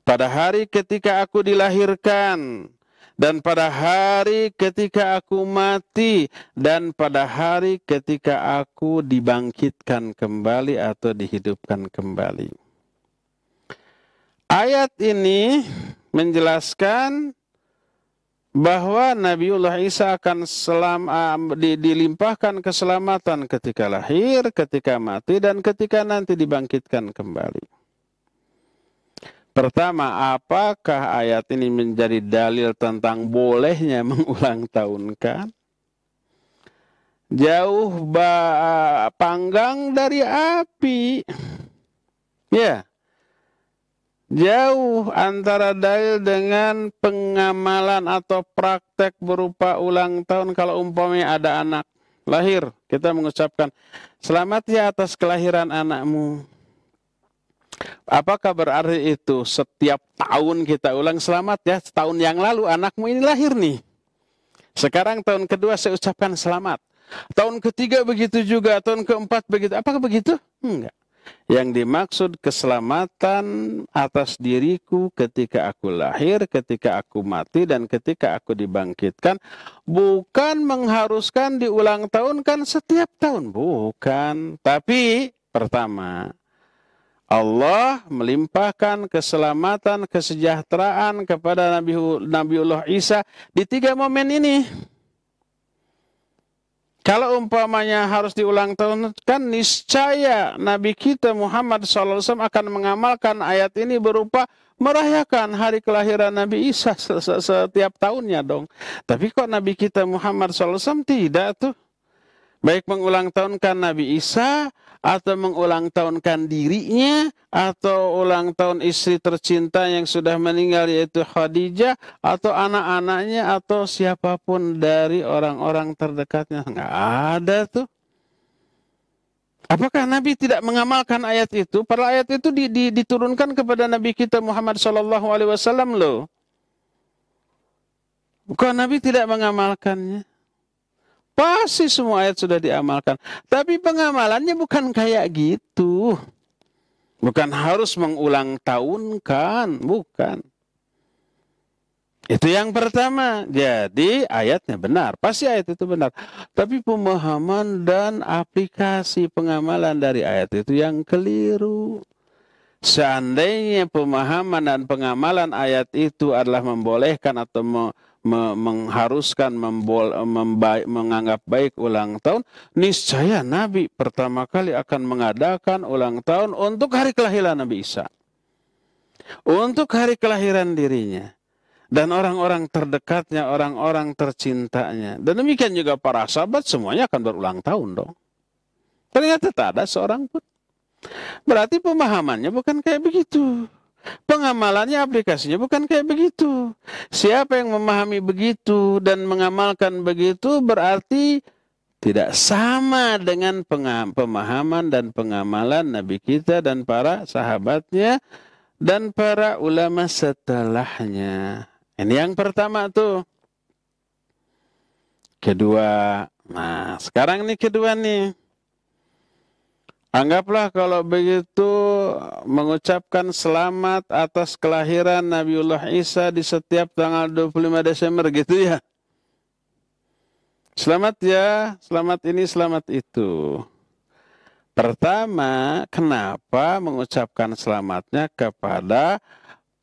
pada hari ketika aku dilahirkan, dan pada hari ketika aku mati, dan pada hari ketika aku dibangkitkan kembali atau dihidupkan kembali. Ayat ini menjelaskan bahwa Nabiullah Isa akan dilimpahkan keselamatan ketika lahir, ketika mati, dan ketika nanti dibangkitkan kembali. Pertama, apakah ayat ini menjadi dalil tentang bolehnya mengulang tahunkan? Jauh panggang dari api. Ya. Jauh antara dalil dengan pengamalan atau praktek berupa ulang tahun. Kalau umpamanya ada anak lahir, kita mengucapkan, selamat ya atas kelahiran anakmu. Apakah berarti itu setiap tahun kita ulang selamat ya? Setahun yang lalu anakmu ini lahir nih. Sekarang tahun kedua saya ucapkan selamat. Tahun ketiga begitu juga, tahun keempat begitu. Apakah begitu? Enggak. Yang dimaksud keselamatan atas diriku ketika aku lahir, ketika aku mati, dan ketika aku dibangkitkan. Bukan mengharuskan diulang tahun kan setiap tahun. Bukan. Tapi pertama, Allah melimpahkan keselamatan, kesejahteraan kepada Nabiullah Isa di 3 momen ini. Kalau umpamanya harus diulang tahun, kan niscaya Nabi kita Muhammad SAW akan mengamalkan ayat ini berupa merayakan hari kelahiran Nabi Isa setiap tahunnya dong. Tapi kok Nabi kita Muhammad SAW tidak tuh. Baik mengulang tahunkan Nabi Isa, atau mengulang tahunkan dirinya, atau ulang tahun istri tercinta yang sudah meninggal yaitu Khadijah, atau anak-anaknya, atau siapapun dari orang-orang terdekatnya. Nggak ada tuh. Apakah Nabi tidak mengamalkan ayat itu? Padahal ayat itu diturunkan kepada Nabi kita Muhammad SAW loh. Bukan Nabi tidak mengamalkannya. Pasti semua ayat sudah diamalkan. Tapi pengamalannya bukan kayak gitu. Bukan harus mengulang tahunkan. Bukan. Itu yang pertama. Jadi ayatnya benar. Pasti ayat itu benar. Tapi pemahaman dan aplikasi pengamalan dari ayat itu yang keliru. Seandainya pemahaman dan pengamalan ayat itu adalah membolehkan atau mengharuskan menganggap baik ulang tahun, niscaya Nabi pertama kali akan mengadakan ulang tahun untuk hari kelahiran Nabi Isa, untuk hari kelahiran dirinya dan orang-orang terdekatnya, orang-orang tercintanya. Dan demikian juga para sahabat semuanya akan berulang tahun dong. Ternyata tak ada seorang pun. Berarti pemahamannya bukan kayak begitu. Pengamalannya, aplikasinya bukan kayak begitu. Siapa yang memahami begitu dan mengamalkan begitu berarti tidak sama dengan pemahaman dan pengamalan Nabi kita dan para sahabatnya dan para ulama setelahnya. Ini yang pertama tuh. Kedua. Nah, sekarang nih kedua nih. Anggaplah kalau begitu mengucapkan selamat atas kelahiran Nabiullah Isa di setiap tanggal 25 Desember gitu ya. Selamat ya, selamat ini, selamat itu. Pertama, kenapa mengucapkan selamatnya kepada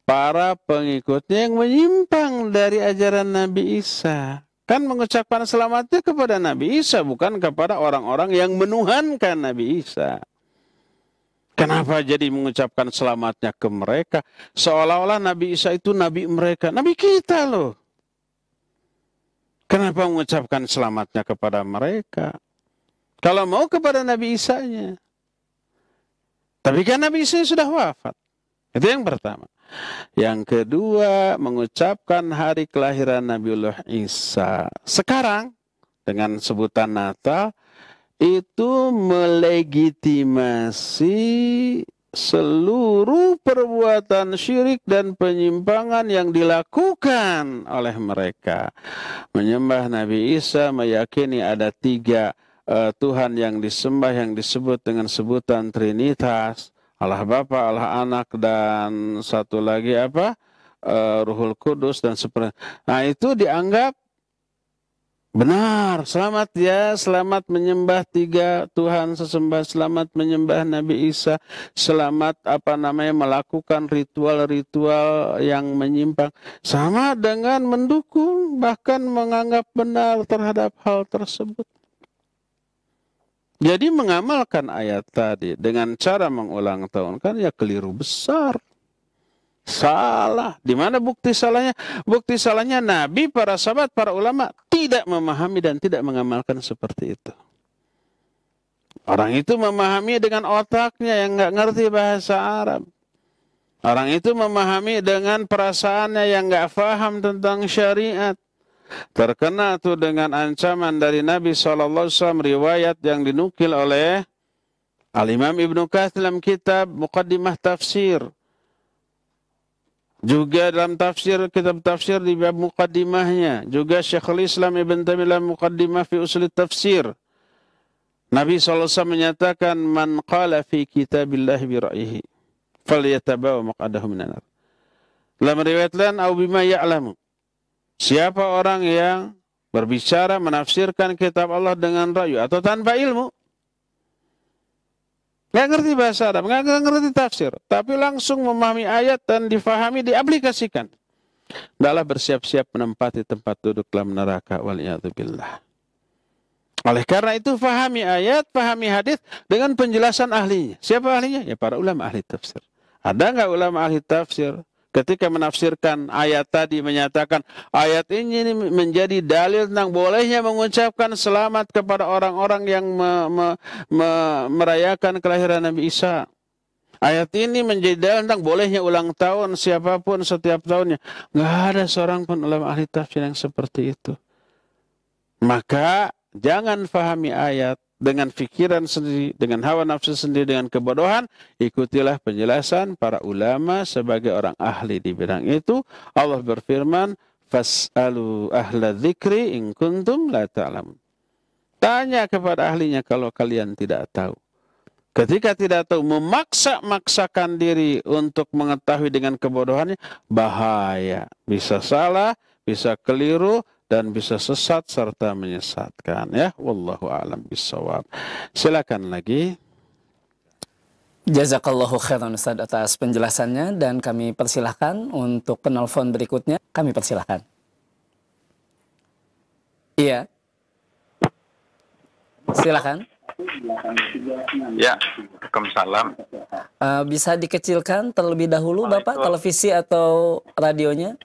para pengikutnya yang menyimpang dari ajaran Nabi Isa? Kan mengucapkan selamatnya kepada Nabi Isa, bukan kepada orang-orang yang menuhankan Nabi Isa. Kenapa jadi mengucapkan selamatnya ke mereka? Seolah-olah Nabi Isa itu Nabi mereka. Nabi kita loh. Kenapa mengucapkan selamatnya kepada mereka? Kalau mau kepada Nabi Isanya. Tapi kan Nabi Isa sudah wafat. Itu yang pertama. Yang kedua, mengucapkan hari kelahiran Nabiullah Isa sekarang dengan sebutan Natal itu melegitimasi seluruh perbuatan syirik dan penyimpangan yang dilakukan oleh mereka. Menyembah Nabi Isa, meyakini ada 3 Tuhan yang disembah yang disebut dengan sebutan Trinitas. Allah Bapa, Allah Anak, dan satu lagi apa? Ruhul Kudus dan seperti. Nah itu dianggap benar. Selamat ya, selamat menyembah 3 Tuhan sesembah, selamat menyembah Nabi Isa, selamat melakukan ritual-ritual yang menyimpang. Sama dengan mendukung, bahkan menganggap benar terhadap hal tersebut. Jadi mengamalkan ayat tadi dengan cara mengulang tahun kan ya keliru besar. Salah. Di mana bukti salahnya? Bukti salahnya Nabi, para sahabat, para ulama tidak memahami dan tidak mengamalkan seperti itu. Orang itu memahami dengan otaknya yang nggak ngerti bahasa Arab. Orang itu memahami dengan perasaannya yang nggak paham tentang syariat. Terkena tuh dengan ancaman dari Nabi SAW, riwayat yang dinukil oleh Al-Imam Ibnu Katsir dalam kitab Muqaddimah Tafsir. Juga dalam tafsir, kitab tafsir di bab muqaddimahnya. Juga Syekhul Islam Ibn Taimiyah Muqaddimah fi Usul Tafsir. Nabi SAW menyatakan, man qala fi kitabillahi bi ra'yihi falyatabawa maq'adahu minan nar. Dalam riwayat lain, au bima ya'lamu. Siapa orang yang berbicara menafsirkan kitab Allah dengan ra'yu atau tanpa ilmu, nggak ngerti bahasa Arab, nggak ngerti tafsir, tapi langsung memahami ayat dan difahami, diaplikasikan, hendaklah bersiap-siap menempati tempat duduk dalam neraka, waliyadzubillah. Oleh karena itu, fahami ayat, fahami hadis dengan penjelasan ahlinya. Siapa ahlinya? Ya para ulama ahli tafsir. Ada nggak ulama ahli tafsir ketika menafsirkan ayat tadi menyatakan ayat ini menjadi dalil tentang bolehnya mengucapkan selamat kepada orang-orang yang merayakan kelahiran Nabi Isa. Ayat ini menjadi dalil tentang bolehnya ulang tahun siapapun setiap tahunnya. Nggak ada seorang pun ulama ahli tafsir yang seperti itu. Maka jangan fahami ayat dengan pikiran sendiri, dengan hawa nafsu sendiri, dengan kebodohan. Ikutilah penjelasan para ulama sebagai orang ahli di bidang itu. Allah berfirman, fas'alu ahla dzikri in kuntum la ta'lamun. Tanya kepada ahlinya kalau kalian tidak tahu. Ketika tidak tahu, memaksa-maksakan diri untuk mengetahui dengan kebodohannya, bahaya. Bisa salah, bisa keliru, dan bisa sesat serta menyesatkan, ya. Wallahu a'lam bishawab. Silakan lagi. Jazakallahu khairan Ustaz atas penjelasannya, dan kami persilahkan untuk penelpon berikutnya. Kami persilahkan. Iya. Silakan. Ya, Waalaikumsalam. Bisa dikecilkan terlebih dahulu Bapak televisi atau radionya?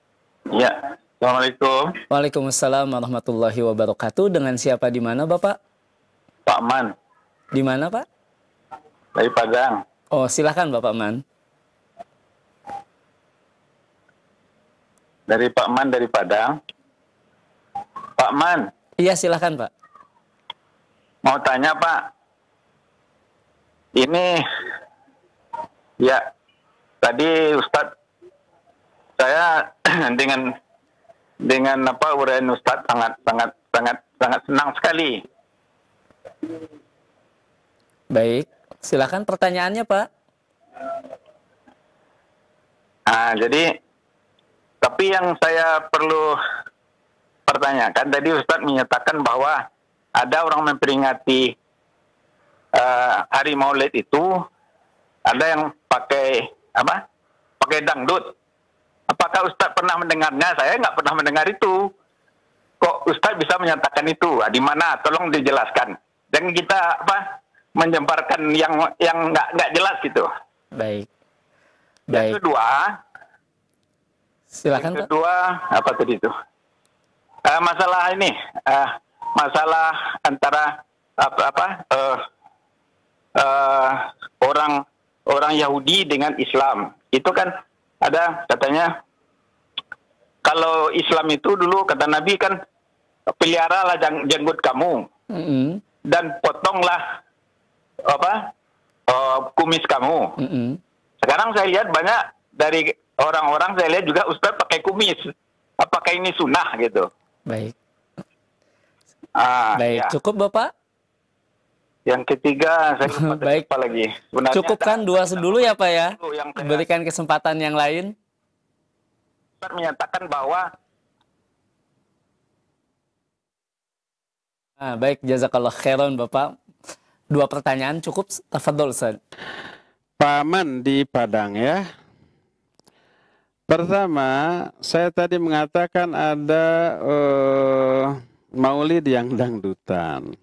Ya. Assalamualaikum. Waalaikumsalam warahmatullahi wabarakatuh. Dengan siapa di mana Bapak? Pak Man. Di mana Pak? Dari Padang. Oh, silakan Bapak Man. Dari Pak Man dari Padang. Pak Man. Iya, silakan Pak. Mau tanya Pak. Ini ya tadi Ustadz saya dengan apa uraian Ustadz sangat senang sekali. Baik, silakan pertanyaannya Pak. Jadi tapi yang saya perlu pertanyakan, tadi Ustadz menyatakan bahwa ada orang memperingati hari Maulid itu, ada yang pakai apa? Pakai dangdut. Apakah Ustadz pernah mendengarnya? Saya nggak pernah mendengar itu. Kok Ustadz bisa menyatakan itu? Di mana? Tolong dijelaskan. Dan kita menyebarkan yang nggak jelas gitu. Baik. Yang kedua, silakan yang kedua Pak. Apa tadi itu? Masalah ini, masalah antara orang Yahudi dengan Islam. Itu kan ada katanya kalau Islam itu dulu kata Nabi kan peliharalah janggut kamu dan potonglah kumis kamu. Sekarang saya lihat banyak dari orang-orang, saya lihat juga Ustadz pakai kumis. Apakah ini sunnah gitu? Baik. Baik, ya. Cukup Bapak? Yang ketiga, saya lupa baik. Apa lagi? Cukupkan dua dulu ya Pak ya. Berikan kesempatan yang lain. Ustaz menyatakan bahwa baik, jazakallah khairan Bapak. Dua pertanyaan cukup, tafadhol Ustaz. Paman di Padang ya. Pertama, saya tadi mengatakan ada maulid yang dangdutan.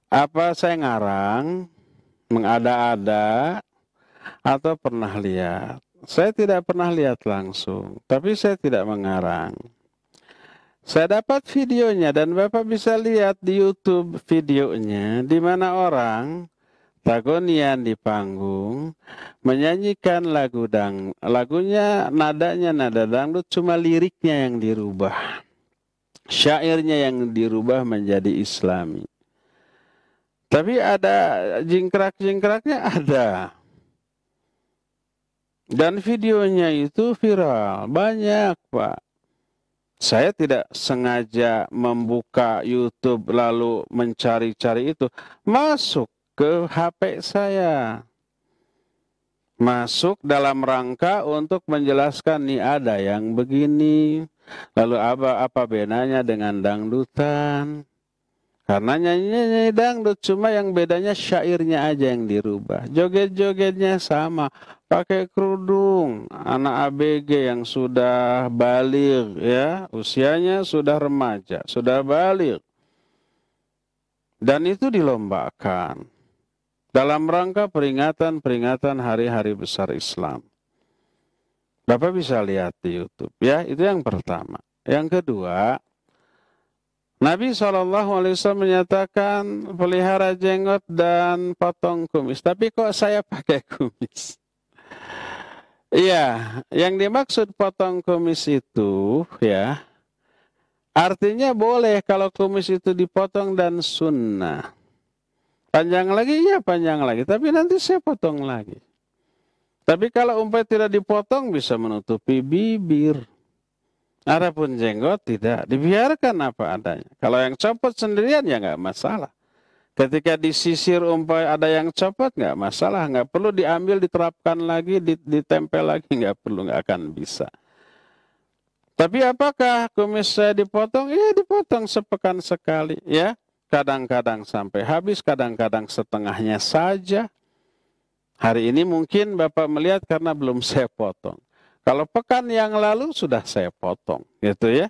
Apa saya ngarang, mengada-ada, atau pernah lihat? Saya tidak pernah lihat langsung, tapi saya tidak mengarang. Saya dapat videonya dan Bapak bisa lihat di YouTube videonya di mana orang tagonian di panggung menyanyikan lagunya nadanya nada dangdut, cuma liriknya yang dirubah. Syairnya yang dirubah menjadi Islami. Tapi ada jingkrak-jingkraknya ada. Dan videonya itu viral, banyak Pak. Saya tidak sengaja membuka YouTube lalu mencari-cari itu. Masuk ke HP saya. Masuk dalam rangka untuk menjelaskan nih ada yang begini. Lalu apa bedanya dengan dangdutan? Karena nyanyi dangdut, cuma yang bedanya syairnya aja yang dirubah. Joget-jogetnya sama. Pakai kerudung, anak ABG yang sudah baligh ya, usianya sudah remaja, sudah baligh. Dan itu dilombakan dalam rangka peringatan hari-hari besar Islam. Bapak bisa lihat di YouTube ya, itu yang pertama. Yang kedua, Nabi SAW menyatakan pelihara jenggot dan potong kumis. Tapi kok saya pakai kumis? Iya, yang dimaksud potong kumis itu ya, artinya boleh kalau kumis itu dipotong dan sunnah. Panjang lagi, ya panjang lagi. Tapi nanti saya potong lagi. Tapi kalau umpamanya tidak dipotong bisa menutupi bibir. Adapun jenggot tidak, dibiarkan apa adanya. Kalau yang copot sendirian ya nggak masalah. Ketika disisir umpamanya ada yang copot nggak masalah, nggak perlu diambil, diterapkan lagi, ditempel lagi, nggak perlu, nggak akan bisa. Tapi apakah kumis saya dipotong? Ya dipotong sepekan sekali ya. Kadang-kadang sampai habis, kadang-kadang setengahnya saja. Hari ini mungkin Bapak melihat karena belum saya potong. Kalau pekan yang lalu sudah saya potong, gitu ya.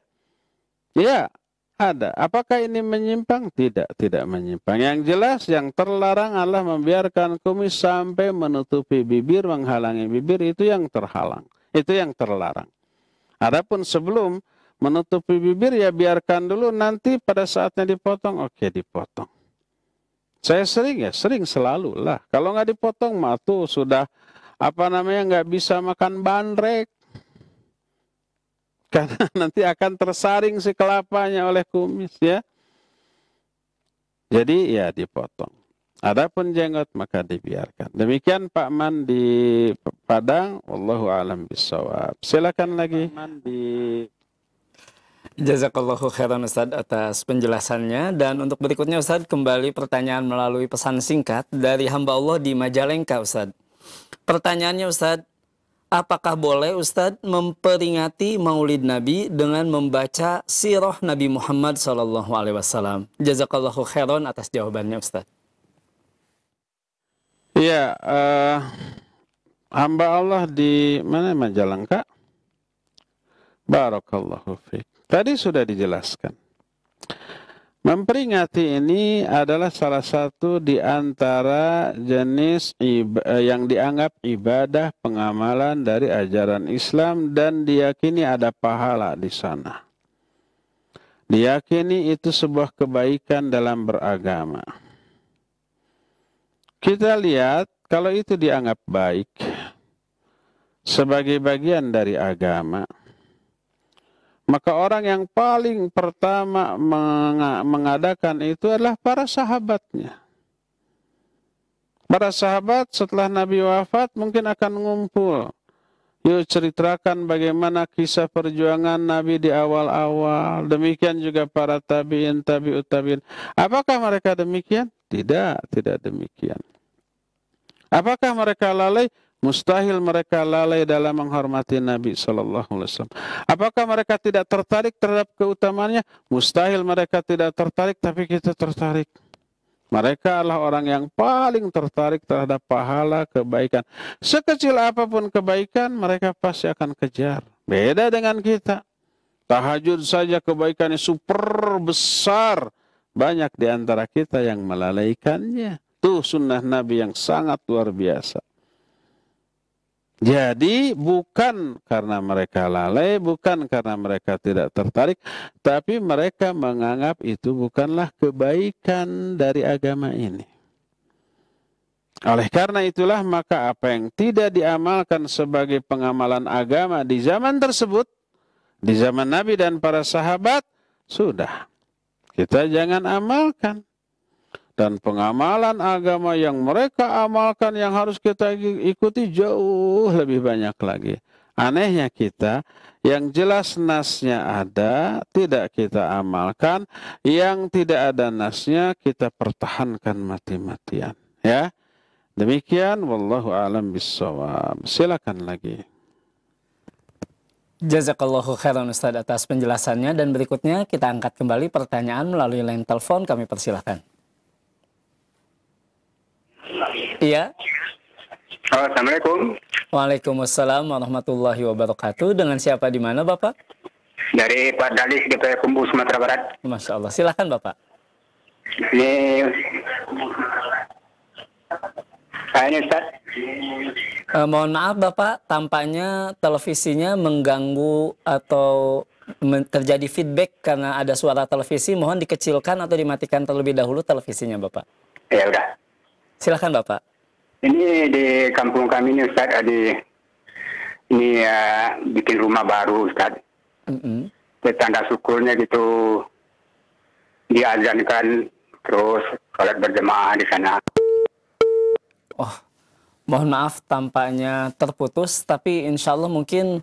Ya, ada. Apakah ini menyimpang? Tidak, tidak menyimpang. Yang jelas yang terlarang adalah membiarkan kumis sampai menutupi bibir, menghalangi bibir, itu yang terhalang. Itu yang terlarang. Adapun sebelum menutupi bibir ya biarkan dulu, nanti pada saatnya dipotong, oke dipotong. Saya sering selalu lah. Kalau nggak dipotong mah tuh sudah nggak bisa makan bandrek. Karena nanti akan tersaring si kelapanya oleh kumis ya. Jadi ya dipotong. Adapun jenggot maka dibiarkan. Demikian Pak Man di Padang. Wallahu a'lam bishawab. Silakan lagi. Jazakallahu khairan Ustaz atas penjelasannya. Dan untuk berikutnya Ustaz, kembali pertanyaan melalui pesan singkat dari hamba Allah di Majalengka Ustaz. Pertanyaannya Ustaz, apakah boleh Ustaz memperingati Maulid Nabi dengan membaca sirah Nabi Muhammad SAW? Jazakallahu khairan atas jawabannya Ustaz. Iya, hamba Allah di mana Majalengka? Barakallahu fiik. Tadi sudah dijelaskan. Memperingati ini adalah salah satu di antara jenis yang dianggap ibadah pengamalan dari ajaran Islam dan diyakini ada pahala di sana. Diyakini itu sebuah kebaikan dalam beragama. Kita lihat kalau itu dianggap baik sebagai bagian dari agama, maka orang yang paling pertama mengadakan itu adalah para sahabatnya. Para sahabat setelah Nabi wafat mungkin akan ngumpul. Yuk ceritakan bagaimana kisah perjuangan Nabi di awal-awal. Demikian juga para tabi'in, tabi'ut tabi'in. Apakah mereka demikian? Tidak, tidak demikian. Apakah mereka lalai? Mustahil mereka lalai dalam menghormati Nabi SAW. Apakah mereka tidak tertarik terhadap keutamaannya? Mustahil mereka tidak tertarik, tapi kita tertarik. Mereka adalah orang yang paling tertarik terhadap pahala kebaikan. Sekecil apapun kebaikan, mereka pasti akan kejar. Beda dengan kita. Tahajud saja kebaikannya super besar. Banyak di antara kita yang melalaikannya. Itu sunnah Nabi yang sangat luar biasa. Jadi bukan karena mereka lalai, bukan karena mereka tidak tertarik, tapi mereka menganggap itu bukanlah kebaikan dari agama ini. Oleh karena itulah maka apa yang tidak diamalkan sebagai pengamalan agama di zaman tersebut, di zaman Nabi dan para sahabat, sudah. Kita jangan amalkan. Dan pengamalan agama yang mereka amalkan yang harus kita ikuti jauh lebih banyak lagi. Anehnya kita, yang jelas nasnya ada, tidak kita amalkan. Yang tidak ada nasnya, kita pertahankan mati-matian. Ya, demikian. Wallahu a'lam bishawab. Silakan lagi. Jazakallahu khairan Ustaz atas penjelasannya. Dan berikutnya kita angkat kembali pertanyaan melalui line telepon. Kami persilahkan. Iya. Assalamualaikum. Waalaikumsalam warahmatullahi wabarakatuh. Dengan siapa di mana Bapak? Dari Pak Dalis di Kumbu, Sumatera Barat. Masya Allah. Silakan Bapak. Ini Ustaz. Mohon maaf Bapak, tampaknya televisinya mengganggu atau terjadi feedback karena ada suara televisi. Mohon dikecilkan atau dimatikan terlebih dahulu televisinya Bapak. Ya udah. Silakan Bapak. Ini di kampung kami ini Ustaz, ini bikin rumah baru Ustaz. Tanda syukurnya gitu diazankan, terus sholat berjamaah di sana. Oh, mohon maaf tampaknya terputus, tapi insya Allah mungkin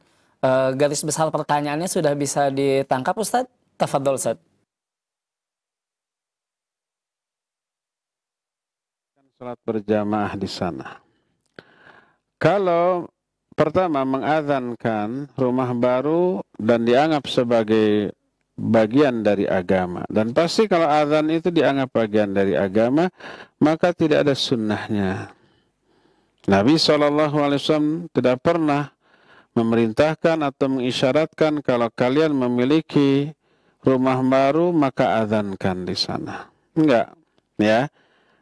garis besar pertanyaannya sudah bisa ditangkap Ustaz. Tafadhol Ustaz. Salat berjamaah di sana. Kalau pertama mengadzankan rumah baru dan dianggap sebagai bagian dari agama, dan pasti kalau azan itu dianggap bagian dari agama, maka tidak ada sunnahnya. Nabi SAW tidak pernah memerintahkan atau mengisyaratkan kalau kalian memiliki rumah baru maka adzankan di sana. Enggak, ya.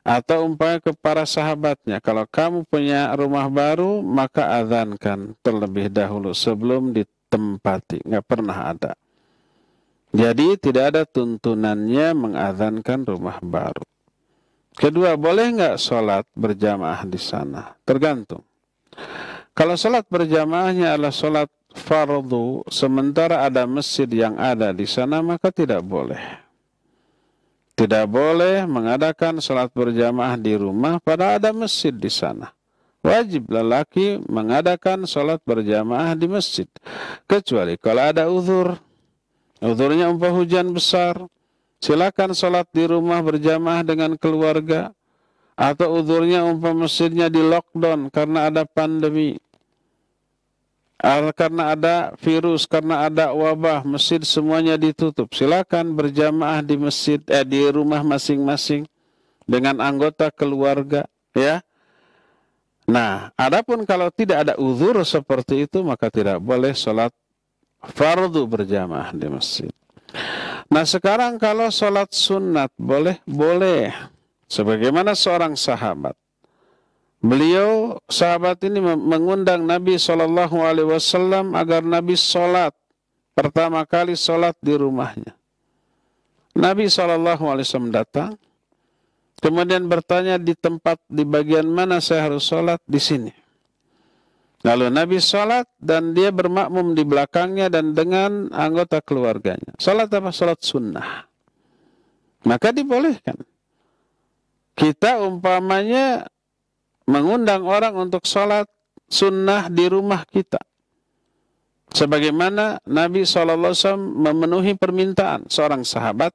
Atau umpamanya ke para sahabatnya, kalau kamu punya rumah baru, maka adzankan terlebih dahulu sebelum ditempati. Nggak pernah ada. Jadi tidak ada tuntunannya mengadzankan rumah baru. Kedua, boleh nggak sholat berjamaah di sana? Tergantung. Kalau sholat berjamaahnya adalah sholat fardu, sementara ada masjid yang ada di sana, maka tidak boleh. Tidak boleh mengadakan sholat berjamaah di rumah pada ada masjid di sana. Wajib lelaki mengadakan sholat berjamaah di masjid. Kecuali kalau ada uzur. Uzurnya umpah hujan besar. Silakan sholat di rumah berjamaah dengan keluarga. Atau uzurnya umpah masjidnya di lockdown karena ada pandemi. Karena ada virus, karena ada wabah, masjid semuanya ditutup. Silakan berjamaah di masjid, di rumah masing-masing dengan anggota keluarga, ya. Nah, adapun kalau tidak ada uzur seperti itu, maka tidak boleh sholat fardu berjamaah di masjid. Nah, sekarang kalau sholat sunat boleh, boleh. Sebagaimana seorang sahabat. Beliau, sahabat ini mengundang Nabi SAW agar Nabi sholat. Pertama kali sholat di rumahnya. Nabi SAW datang. Kemudian bertanya di bagian mana saya harus sholat? Di sini. Lalu Nabi sholat dan dia bermakmum di belakangnya dan dengan anggota keluarganya. Sholat apa? Sholat sunnah. Maka dibolehkan. Kita umpamanya mengundang orang untuk sholat sunnah di rumah kita. Sebagaimana Nabi SAW memenuhi permintaan seorang sahabat,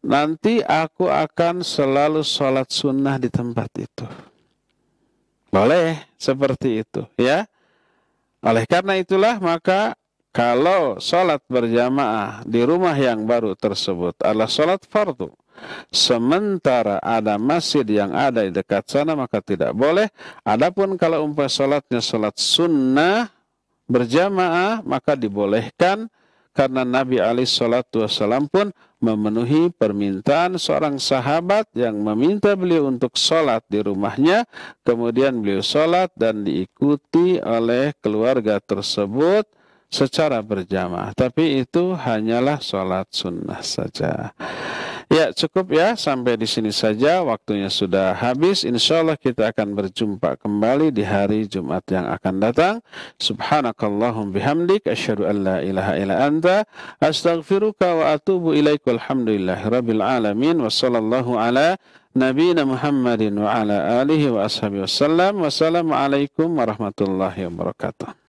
nanti aku akan selalu sholat sunnah di tempat itu. Boleh seperti itu, ya. Oleh karena itulah maka kalau sholat berjamaah di rumah yang baru tersebut adalah sholat fardu, sementara ada masjid yang ada di dekat sana, maka tidak boleh. Adapun kalau umpah sholatnya sholat sunnah berjamaah, maka dibolehkan karena Nabi SAW pun memenuhi permintaan seorang sahabat yang meminta beliau untuk sholat di rumahnya, kemudian beliau sholat dan diikuti oleh keluarga tersebut secara berjamaah. Tapi itu hanyalah sholat sunnah saja. Ya, cukup ya, sampai di sini saja, waktunya sudah habis. Insyaallah kita akan berjumpa kembali di hari Jumat yang akan datang. Subhanakallahum bihamdik, asyhadu an la ilaha illa anta, astaghfiruka wa atubu ilaik. Walhamdulillahirabbil alamin, wa sallallahu ala nabiyina Muhammadin wa ala alihi wa ashabihi wasallam. Wassalamualaikum warahmatullahi wabarakatuh.